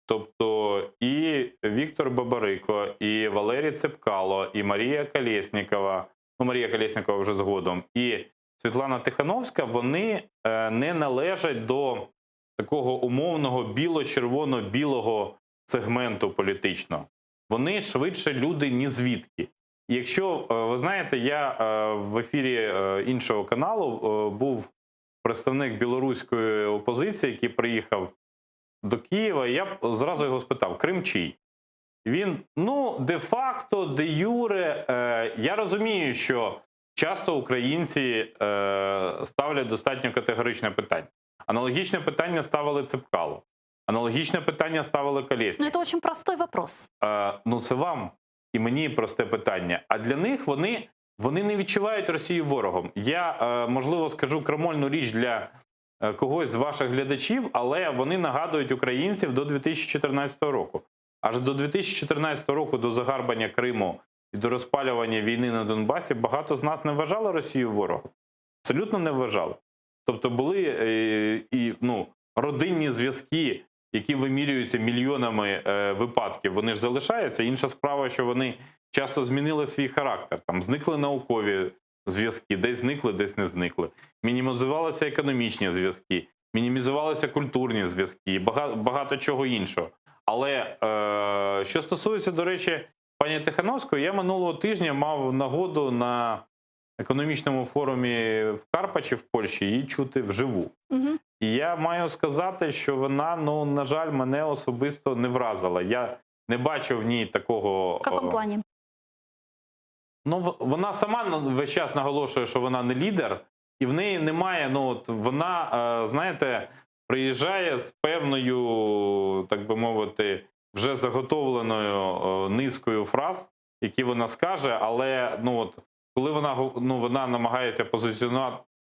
тобто і Віктор Бабарико, і Валерій Цепкало, і Марія Колєснікова, ну Марія Колєснікова вже згодом, і Світлана Тихановська, вони не належать до такого умовного біло-червоно-білого сегменту політичного. Вони швидше люди ні звідки. І якщо, ви знаєте, я в ефірі іншого каналу був представник білоруської опозиції, який приїхав до Києва, і я зразу його спитав: Крим чий? Він, ну, де-факто, де-юре, я розумію, що часто українці ставлять достатньо категоричне питання. Аналогічне питання ставили Цепкало. Аналогічне питання ставили Колєснікова. Ну, это очень простой вопрос. Ну, це вам і мені просте питання. А для них вони не відчувають Росію ворогом. Я, можливо, скажу крамольну річ для когось з ваших глядачів, але вони нагадують українців до 2014 року. Аж до 2014 року, до загарбання Криму і до розпалювання війни на Донбасі, багато з нас не вважало Росію ворогом. Абсолютно не вважали. Тобто були родинні зв'язки, які вимірюються мільйонами випадків, вони ж залишаються. Інша справа, що вони часто змінили свій характер. Там зникли наукові зв'язки, десь зникли, десь не зникли. Мінімізувалися економічні зв'язки, мінімізувалися культурні зв'язки, багато чого іншого. Але що стосується, до речі, пані Тихановської, я минулого тижня мав нагоду на економічному форумі в Карпачі в Польщі її чути вживу. І я маю сказати, що вона, ну, на жаль, мене особисто не вразила. Я не бачу в ній такого... В каком плані? Ну, вона сама весь час наголошує, що вона не лідер, і в неї немає, ну, от вона, знаєте, приїжджає з певною, так би мовити, вже заготовленою низкою фраз, які вона скаже, але, ну, от, коли вона намагається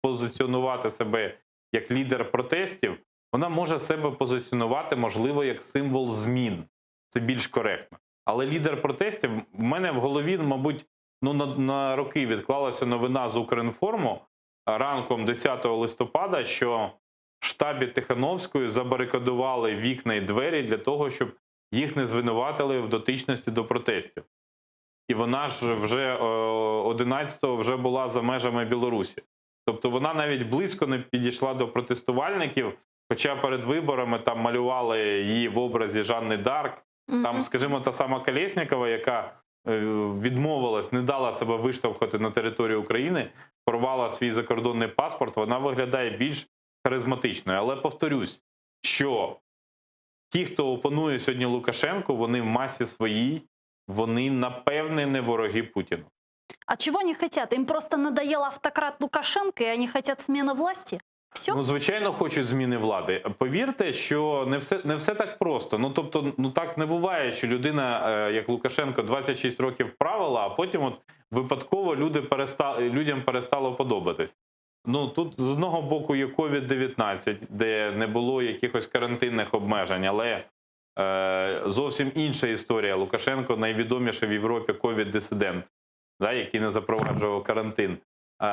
позиціонувати себе як лідер протестів, вона може себе позиціонувати, можливо, як символ змін. Це більш коректно. Але лідер протестів, в мене в голові, мабуть, на роки відклалася новина з Укрінформу ранком 10 листопада, що в штабі Тихановської забарикадували вікна і двері для того, щоб їх не звинуватили в дотичності до протестів. І вона ж вже 11-го вже була за межами Білорусі. Тобто вона навіть близько не підійшла до протестувальників, хоча перед виборами там малювали її в образі Жанни Дарк. Там, скажімо, та сама Колєснікова, яка відмовилась, не дала себе виштовхати на територію України, порвала свій закордонний паспорт, вона виглядає більш харизматичною. Але повторюсь, що ті, хто опонує сьогодні Лукашенку, вони в масі своїй, вони, напевне, не вороги Путіну. А чего они хотят? Им просто надоел автократ Лукашенко, и они хотят смены власти? Все? Ну, звичайно, хочуть зміни влади. Повірте, що не все так просто. Ну, тобто, так не буває, що людина, як Лукашенко, 26 років правила, а потім от випадково людям перестало подобатись. Ну, тут з одного боку є COVID-19, де не було якихось карантинних обмежень, але зовсім інша історія. Лукашенко найвідоміший в Європі COVID-дисидент, який не запроваджував карантин.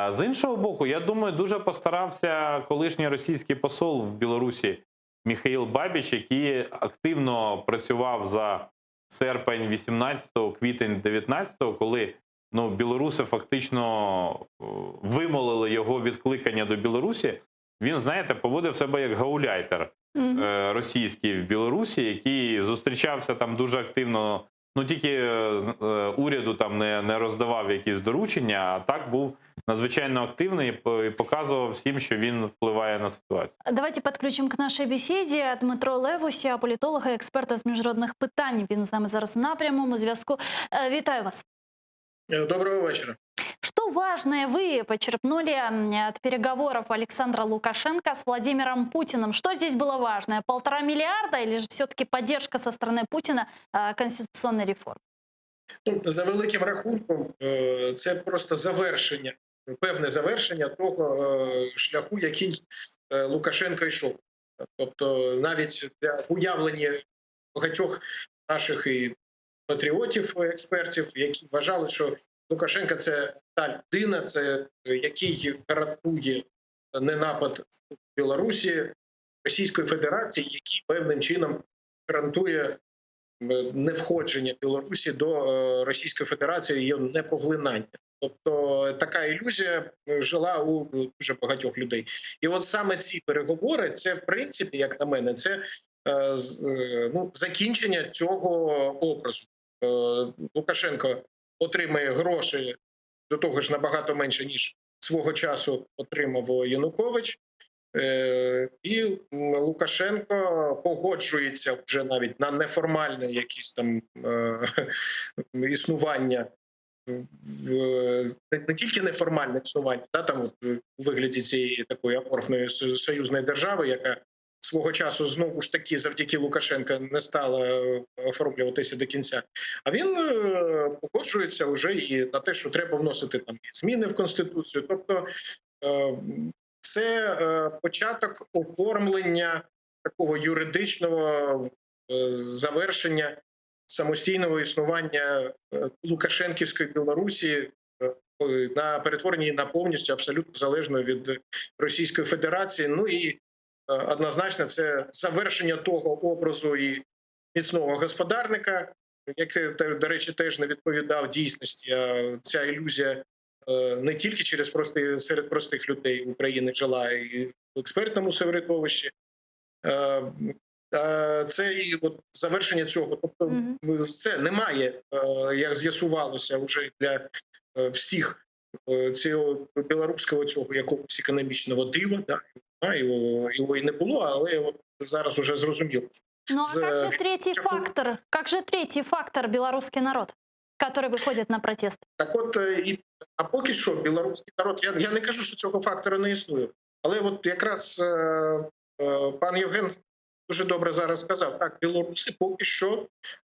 З іншого боку, я думаю, дуже постарався колишній російський посол в Білорусі Міхаїл Бабіч, який активно працював за серпень 18-го, квітень 19-го, коли білоруси фактично вимолили його відкликання до Білорусі. Він, знаєте, поводив себе як гауляйтер. російський в Білорусі, який зустрічався там дуже активно. Ну тільки уряду там не роздавав якісь доручення, а так був надзвичайно активний і показував всім, що він впливає на ситуацію. Давайте підключимо к нашій бесіді Дмитро Левуся, політолога, експерта з міжнародних питань. Він з нами зараз на прямому зв'язку. Вітаю вас. Доброго вечора. Что важное вы почерпнули от переговоров Александра Лукашенко с Владимиром Путиным? Что здесь было важное? 1,5 миллиарда или же все-таки поддержка со стороны Путина конституционной реформы? Ну, за великим рахунком, це просто завершення, певне завершення того шляху, який Лукашенко йшов. Тобто навіть для уявлення багатьох наших і патріотів, експертів, які вважали, що Лукашенко – це та людина, це який гарантує ненапад в Білорусі, Російської Федерації, який певним чином гарантує невходження Білорусі до Російської Федерації, її непоглинання. Тобто така ілюзія жила у дуже багатьох людей. І от саме ці переговори, це в принципі, як на мене, це закінчення цього образу. Лукашенко отримає гроші, до того ж набагато менше, ніж свого часу отримав Янукович. І Лукашенко погоджується вже навіть на неформальне якісь там існування, не тільки неформальне існування, там у вигляді цієї такої аморфної союзної держави, яка свого часу знову ж таки завдяки Лукашенка не стала оформлюватися до кінця. А він погоджується вже і на те, що треба вносити там зміни в Конституцію. Тобто це початок оформлення такого юридичного завершення самостійного існування Лукашенківської Білорусі, на перетворенні на повністю абсолютно залежну від Російської Федерації. Ну і однозначно це завершення того образу і міцного господарника, який, до речі, теж не відповідав дійсності. А ця ілюзія не тільки серед простих людей України жила і в експертному середовищі. Це і от завершення цього. Тобто все, немає, як з'ясувалося вже для всіх цього білоруського цього якогось економічного дива, його і не було, але от зараз уже зрозуміло. Ну а как же третий фактор? Как же третий фактор белорусский народ, который выходит на протест? Так от, а поки що білоруський народ, я не кажу, що цього фактора не існує, але от якраз пан Євген дуже добре зараз сказав, так, білоруси поки що,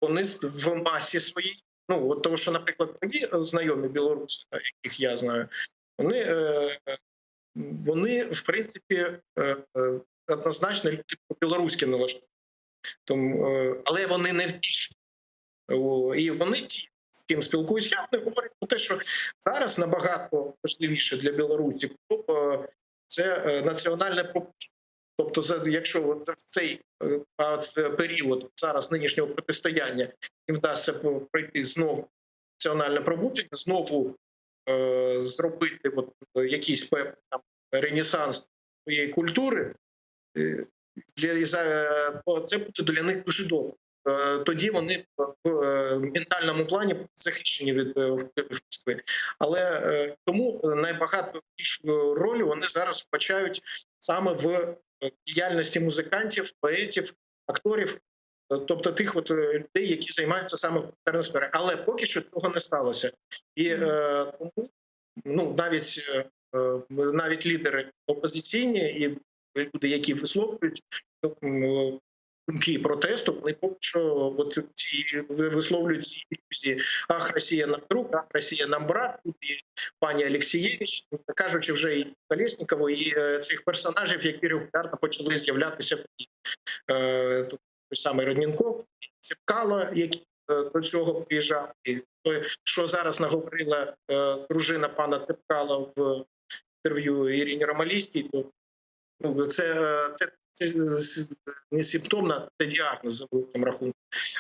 вони в масі своїй, ну, от того, що, наприклад, мені знайомі білоруси, яких я знаю, вони в принципі, однозначно люди по-білоруськи налаштовані. Але вони не втішні. І вони ті, з ким спілкуюсь, я не говорю про те, що зараз набагато важливіше для Білорусі це національне пробудження. Тобто, якщо в цей період зараз нинішнього протистояння їм вдасться пройти знову національне пробудження, знову зробити якийсь певний ренесанс своєї культури, це буде для них дуже добре. Тоді вони в ментальному плані захищені від Москви. Але тому найбагато більшу роль вони зараз вбачають саме в діяльності музикантів, поетів, акторів, тобто тих людей, які займаються саме культурною сферою. Але поки що цього не сталося. І тому навіть лідери опозиційні і люди, які висловлюють думки протесту, вони поки що висловлюють ці ілюзії. Ах, Росія нам друг, ах, Росія нам брат, і пані Олексієвич, кажучи вже і Колєснікову, і цих персонажів, які регулярно почали з'являтися в Києві. Тут саме Роднінков, Цепкало, який до цього приїжджав, і що зараз наговорила дружина пана Цепкала в інтерв'ю Ірині Ромалістій, то це не симптомна, це діагноз за великим рахунком.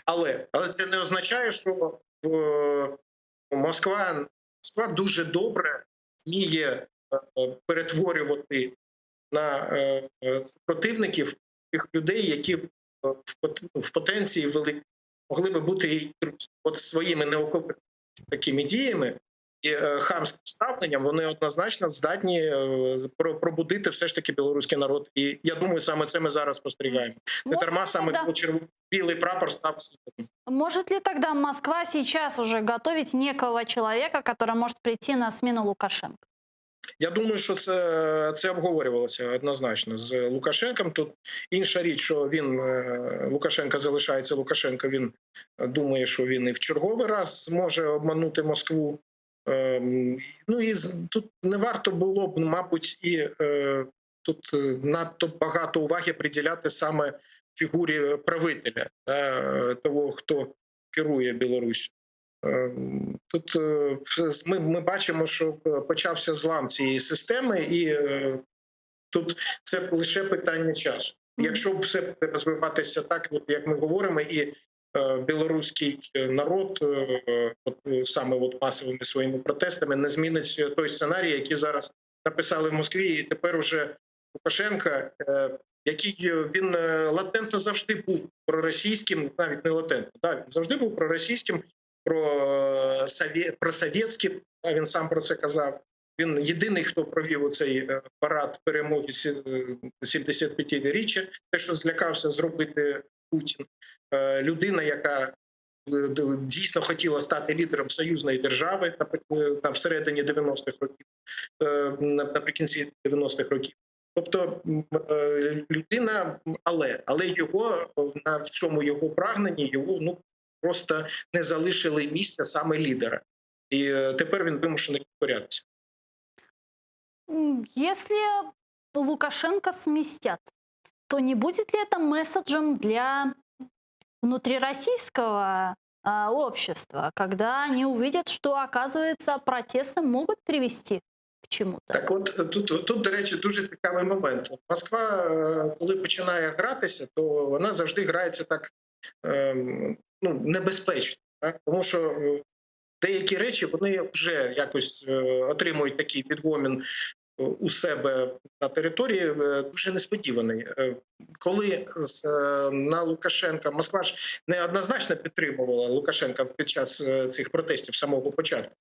Але це не означає, що Москва дуже добре вміє перетворювати на противників тих людей, які в потенції могли би бути от своїми неокупованими такими діями і хамським ставленням, вони однозначно здатні пробудити все ж таки білоруський народ. І я думаю, саме це ми зараз спостерігаємо. Не дарма саме білий прапор став світом. Может ли тогда Москва сейчас уже готовить некого человека, который может прийти на смену Лукашенко? Я думаю, що це обговорювалося однозначно з Лукашенком. Тут інша річ, що Лукашенко залишається Лукашенко, він думає, що він і в черговий раз зможе обманути Москву. Ну і тут не варто було б, мабуть, і тут надто багато уваги приділяти саме фігурі правителя, того, хто керує Білоруссю. Тут ми бачимо, що почався злам цієї системи, і тут це лише питання часу. Якщо все буде розвиватися так, як ми говоримо, і білоруський народ саме масовими своїми протестами не змінить той сценарій, який зараз написали в Москві, і тепер уже Лукашенка, який він латентно завжди був проросійським, навіть не латентно, він завжди був проросійським, просовєтським, він сам про це казав. Він єдиний, хто провів оцей парад перемоги 75-річчя, те, що злякався зробити Путін. Людина, яка дійсно хотіла стати лідером союзної держави всередині 90-х років, наприкінці 90-х років. Тобто людина, але його в цьому його прагненні його просто не залишили місця саме лідера. І тепер він вимушений підкорятися. Если Лукашенко сместят, то не будет ли это месседжем для внутрироссийского общества, когда они увидят, что, оказывается, протесты могут привести к чему-то? Так от, тут, до речі, дуже цікавий момент. Москва, коли починає гратися, то вона завжди грається так небезпечно. Так? Тому що деякі речі, вони вже якось отримують такий відгомін у себе на території дуже несподіваний. Коли на Лукашенка, Москва ж неоднозначно підтримувала Лукашенка під час цих протестів з самого початку.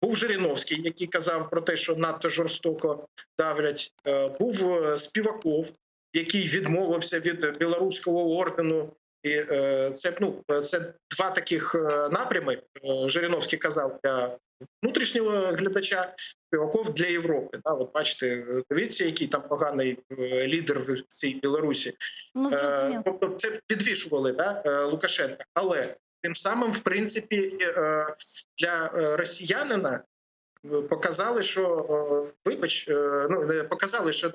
Був Жириновський, який казав про те, що надто жорстоко давлять. Був Співаков, який відмовився від білоруського ордену. І це два таких напрями. Жириновський казав для внутрішнього глядача, Співаков для Європи. От бачите, дивіться, який там поганий лідер в цій Білорусі. Тобто це підвішували Лукашенка. Але тим самим, в принципі, для росіянина показали, що показали, що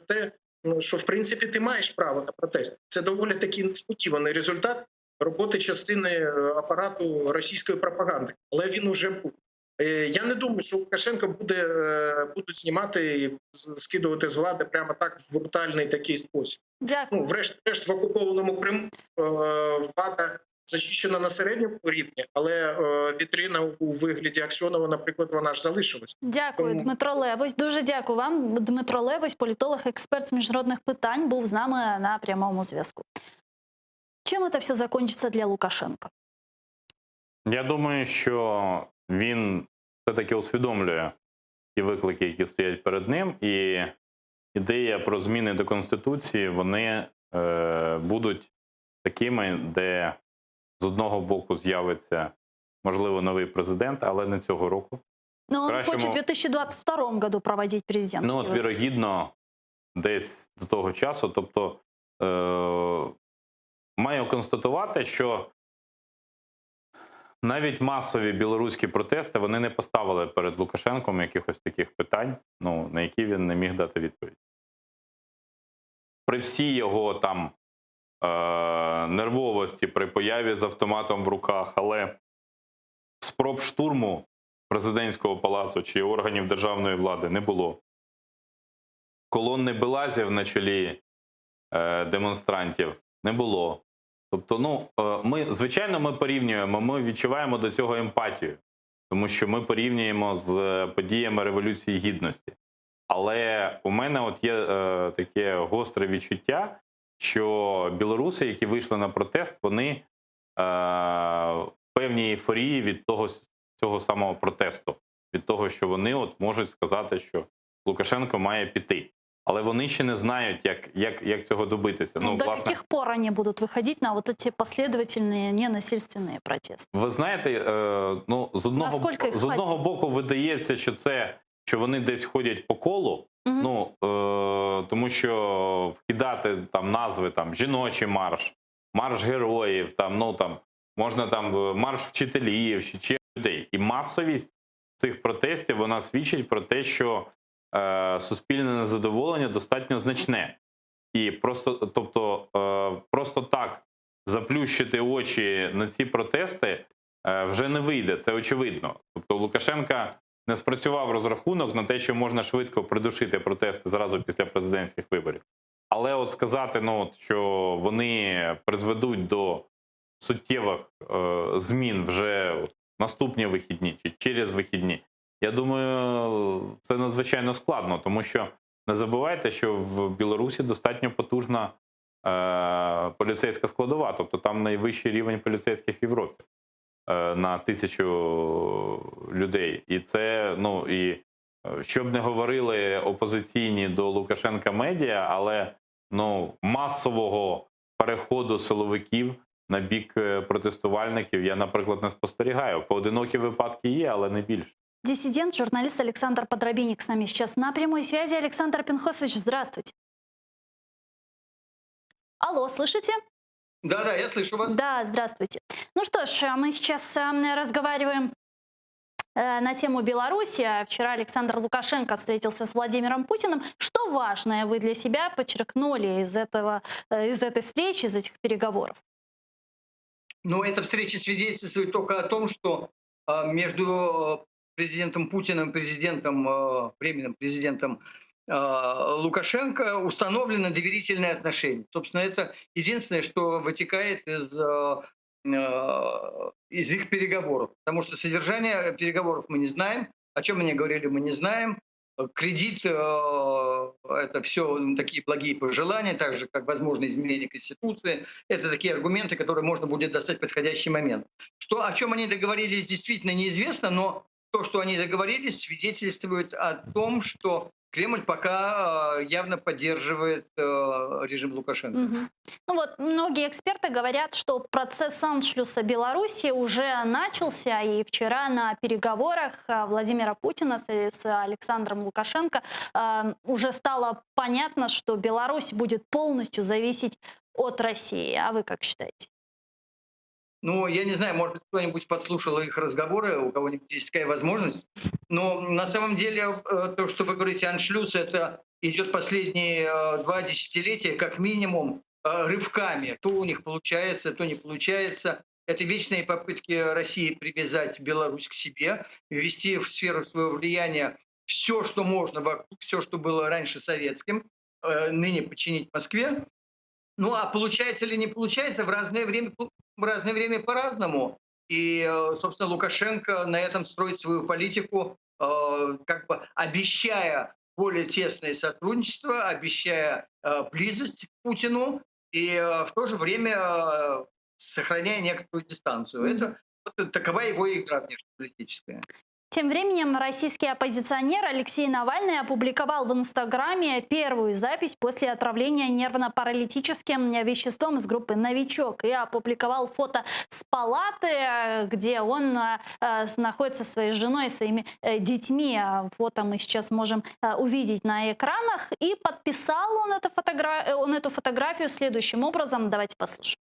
що, в принципі, ти маєш право на протест. Це доволі такий несподіваний результат роботи частини апарату російської пропаганди. Але він уже був. Я не думаю, що Лукашенко будуть знімати і скидувати з влади прямо так в брутальний такий спосіб. Дякую. Врешті-решт, в окупованому Криму влада зачищена на середньому рівні, але вітрина у вигляді Аксьонова, наприклад, вона ж залишилась. Дякую, Дмитро Левось. Дуже дякую вам. Дмитро Левось, політолог, експерт з міжнародних питань, був з нами на прямому зв'язку. Чим це все закінчиться для Лукашенка? Я думаю, що він все-таки усвідомлює ті виклики, які стоять перед ним, і ідея про зміни до Конституції, вони будуть такими, де з одного боку з'явиться, можливо, новий президент, але не цього року. Ну, він хоче в 2022 році проводити президентські вибори. Вірогідно, десь до того часу. Тобто, маю констатувати, що навіть масові білоруські протести, вони не поставили перед Лукашенком якихось таких питань, на які він не міг дати відповідь. При всій його там нервовості, при появі з автоматом в руках, але спроб штурму президентського палацу чи органів державної влади не було. Колонни белазів на чолі демонстрантів не було. Тобто, звичайно, ми порівнюємо, ми відчуваємо до цього емпатію, тому що ми порівнюємо з подіями Революції Гідності. Але у мене є таке гостре відчуття, що білоруси, які вийшли на протест, вони в певній ейфорії від цього самого протесту, від того, що вони от можуть сказати, що Лукашенко має піти. Але вони ще не знають, як цього добитися. До каких пор они будут выходить на вот эти последовательные ненасильственные протесты? Ви знаєте, з одного боку видається, що вони десь ходять по колу, тому що вкидати там назви там жіночий марш, марш героїв, можна марш вчителів чи людей. І масовість цих протестів, вона свідчить про те, що суспільне незадоволення достатньо значне. І просто так заплющити очі на ці протести вже не вийде, це очевидно. Тобто Лукашенка не спрацював розрахунок на те, що можна швидко придушити протести зразу після президентських виборів. Але от сказати, що вони призведуть до суттєвих змін вже наступні вихідні чи через вихідні, я думаю, це надзвичайно складно, тому що не забувайте, що в Білорусі достатньо потужна поліцейська складова, тобто там найвищий рівень поліцейських в Європі на 1000 людей. І це, що б не говорили опозиційні до Лукашенка медіа, але масового переходу силовиків на бік протестувальників я, наприклад, не спостерігаю. Поодинокі випадки є, але не більше. Диссидент, журналист Александр Подробинник с нами сейчас на прямой связи. Александр Пинхосович, здравствуйте. Алло, слышите? Да, я слышу вас. Да, здравствуйте. Ну что ж, мы сейчас разговариваем на тему Беларуси. Вчера Александр Лукашенко встретился с Владимиром Путиным. Что важное вы для себя подчеркнули из этой встречи, из этих переговоров? Эта встреча свидетельствует только о том, что между президентом Путиным и временным президентом Лукашенко установлены доверительные отношения. Собственно, это единственное, что вытекает из их переговоров. Потому что содержание переговоров мы не знаем, о чем они говорили, мы не знаем. Кредит — это все такие благие пожелания, так же, как возможное изменение Конституции. Это такие аргументы, которые можно будет достать в подходящий момент. О чем они договорились, действительно неизвестно, но то, что они договорились, свидетельствует о том, что Кремль пока явно поддерживает режим Лукашенко. Многие эксперты говорят, что процесс аншлюса Беларуси уже начался, и вчера на переговорах Владимира Путина с Александром Лукашенко уже стало понятно, что Беларусь будет полностью зависеть от России. А вы как считаете? Я не знаю, может быть, кто-нибудь подслушал их разговоры, у кого-нибудь есть такая возможность. Но на самом деле то, что вы говорите, аншлюз, это идет последние 2 десятилетия, как минимум, рывками. То у них получается, то не получается. Это вечные попытки России привязать Беларусь к себе, ввести в сферу своего влияния все, что можно вокруг, все, что было раньше советским, ныне подчинить Москве. А получается или не получается, в разное время по-разному. И, собственно, Лукашенко на этом строит свою политику, как бы обещая более тесное сотрудничество, обещая близость к Путину и в то же время сохраняя некоторую дистанцию. Это такова его игра внешнеполитическая. Тем временем российский оппозиционер Алексей Навальный опубликовал в Инстаграме первую запись после отравления нервно-паралитическим веществом из группы «Новичок» и опубликовал фото с палаты, где он находится со своей женой и своими детьми. Фото мы сейчас можем увидеть на экранах. И подписал он эту фотографию следующим образом. Давайте послушаем.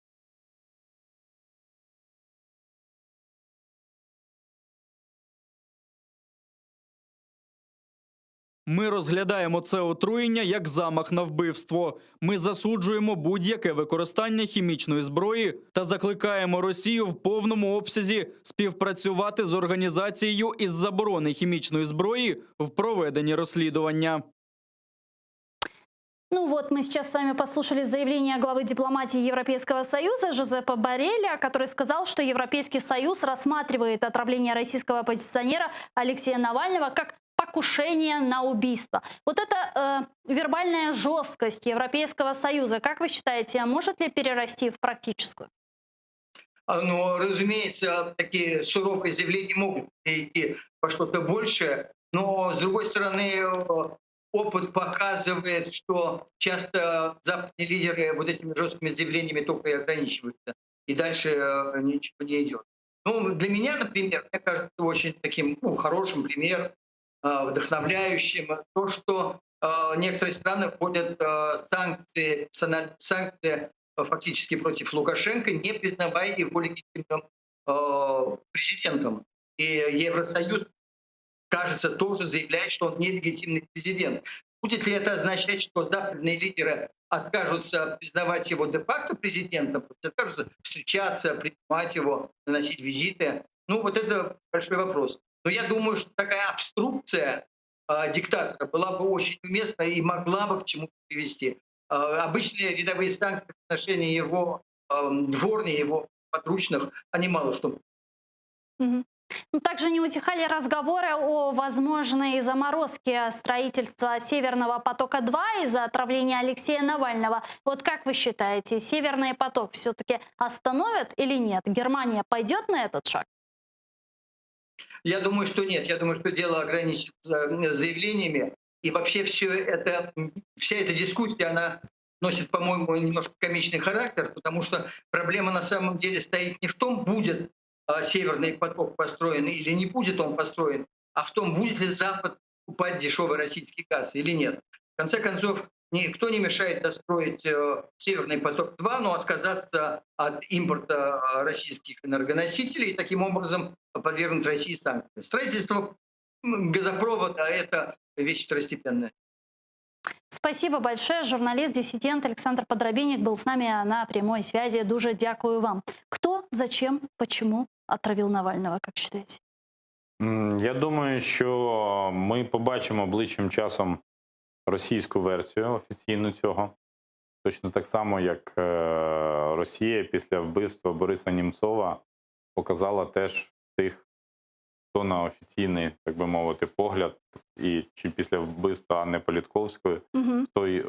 Ми розглядаємо це отруєння як замах на вбивство. Ми засуджуємо будь-яке використання хімічної зброї та закликаємо Росію в повному обсязі співпрацювати з організацією із заборони хімічної зброї в проведенні розслідування. Мы сейчас с вами послушали заявление главы дипломатии Европейского Союза Жозепа Борреля, который сказал, что Европейский Союз рассматривает отравление российского оппозиционера Алексея Навального как покушение на убийство. Вот эта вербальная жесткость Европейского Союза, как вы считаете, может ли перерасти в практическую? Ну, разумеется, такие суровые заявления могут перейти во что-то большее, но, с другой стороны, опыт показывает, что часто западные лидеры вот этими жесткими заявлениями только и ограничиваются, и дальше ничего не идет. Ну, для меня, например, мне кажется очень таким хорошим примером, вдохновляющим, то, что некоторые страны вводят санкции, персональные санкции фактически против Лукашенко, не признавая его легитимным президентом. И Евросоюз, кажется, тоже заявляет, что он нелегитимный президент. Будет ли это означать, что западные лидеры откажутся признавать его де-факто президентом, откажутся встречаться, принимать его, наносить визиты? Ну, вот это большой вопрос. Но я думаю, что такая обструкция диктатора была бы очень уместна и могла бы к чему-то привести. Обычные рядовые санкции в отношении его дворни, его подручных, они мало что. Мгм. Ну, также не утихали разговоры о возможной заморозке строительства Северного потока-2 из-за отравления Алексея Навального. Вот как вы считаете, Северный поток все-таки остановят или нет? Германия пойдет на этот шаг? Я думаю, что нет. Я думаю, что дело ограничится заявлениями. И вообще вся эта дискуссия, она носит, по-моему, немножко комичный характер, потому что проблема на самом деле стоит не в том, будет Северный поток построен или не будет он построен, а в том, будет ли Запад покупать дешевый российский газ или нет. В конце концов, никто не мешает достроить Северный поток-2, но отказаться от импорта российских энергоносителей и таким образом подвергнуть России санкции. Строительство газопровода — это вещь второстепенная. Спасибо большое. Журналист, диссидент Александр Подробинник был с нами на прямой связи. Дуже дякую вам. Кто, зачем, почему отравил Навального, как считаете? Я думаю, що ми побачимо ближчим часом російську версію офіційну цього. Точно так само, як Росія після вбивства Бориса Німцова показала теж тих, хто на офіційний, так би мовити, погляд, і чи після вбивства Анни Політковської,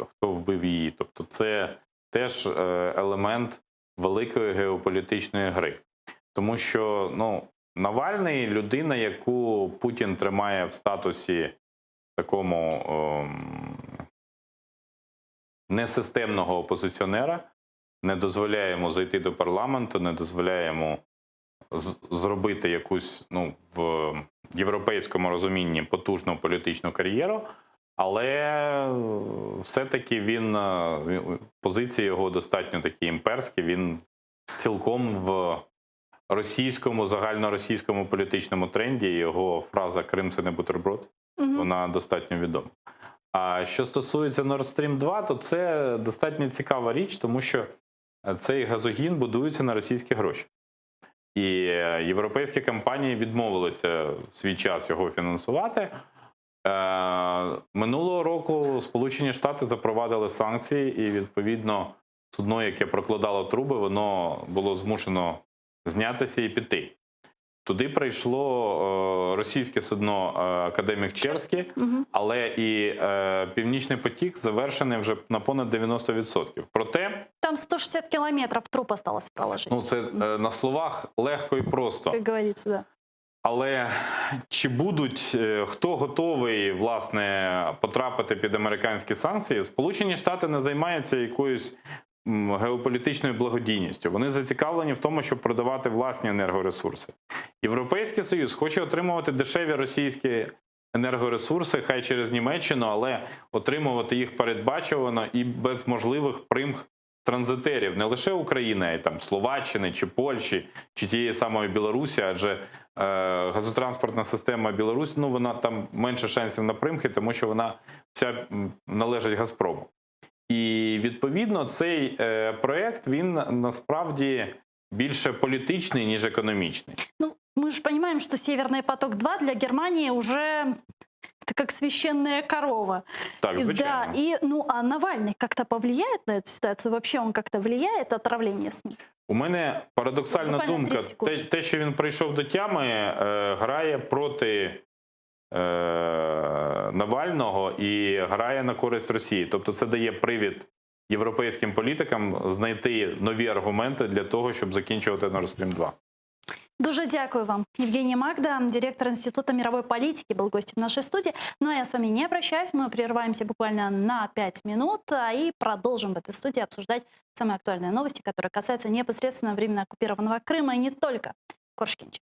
хто вбив її. Тобто це теж елемент великої геополітичної гри. Тому що Навальний – людина, яку Путін тримає в статусі такому несистемного опозиціонера, не дозволяє йому зайти до парламенту, не дозволяє йому зробити якусь, в європейському розумінні потужну політичну кар'єру, але все-таки позиції його достатньо такі імперські, він цілком в російському, загальноросійському політичному тренді, його фраза «Крим – це не бутерброд», вона достатньо відома. А що стосується Nord Stream 2, то це достатньо цікава річ, тому що цей газогін будується на російські гроші. І європейські компанії відмовилися в свій час його фінансувати. Минулого року Сполучені Штати запровадили санкції, і, відповідно, судно, яке прокладало труби, воно було змушено знятися і піти. Туди прийшло російське судно «Академік Черський», але і «Північний потік» завершений вже на понад 90%. Проте... Там 160 кілометрів труб осталось проложити. Це на словах легко і просто. Як говориться, да. Але чи будуть, хто готовий, власне, потрапити під американські санкції? Сполучені Штати не займаються якоюсь геополітичною благодійністю. Вони зацікавлені в тому, щоб продавати власні енергоресурси. Європейський Союз хоче отримувати дешеві російські енергоресурси, хай через Німеччину, але отримувати їх передбачувано і без можливих примх транзитерів. Не лише України, а й там Словаччини, чи Польщі, чи тієї самої Білорусі, адже газотранспортна система Білорусі, вона там менше шансів на примхи, тому що вона вся належить Газпрому. І, відповідно, цей проєкт, він насправді більше політичний, ніж економічний. Мы же понимаем, что Северный поток-2 для Германии уже это как священная корова. Так, звичайно. Да, а Навальный как-то повлияет на эту ситуацию? Вообще он как-то влияет, отравление с ним? У мене парадоксальна думка. Те, що він прийшов до тями, грає проти Навального і грає на користь Росії. Тобто це дає привід європейським політикам знайти нові аргументи для того, щоб закінчувати Nord Stream 2. Дуже дякую вам. Евгений Магда, директор Института мировой политики, был гостем нашей студии. Ну а я с вами не прощаюсь, мы прерываемся буквально на 5 минут и продолжим в этой студии обсуждать самые актуальные новости, которые касаются непосредственно временно оккупированного Крыма и не только. Коршкинчик.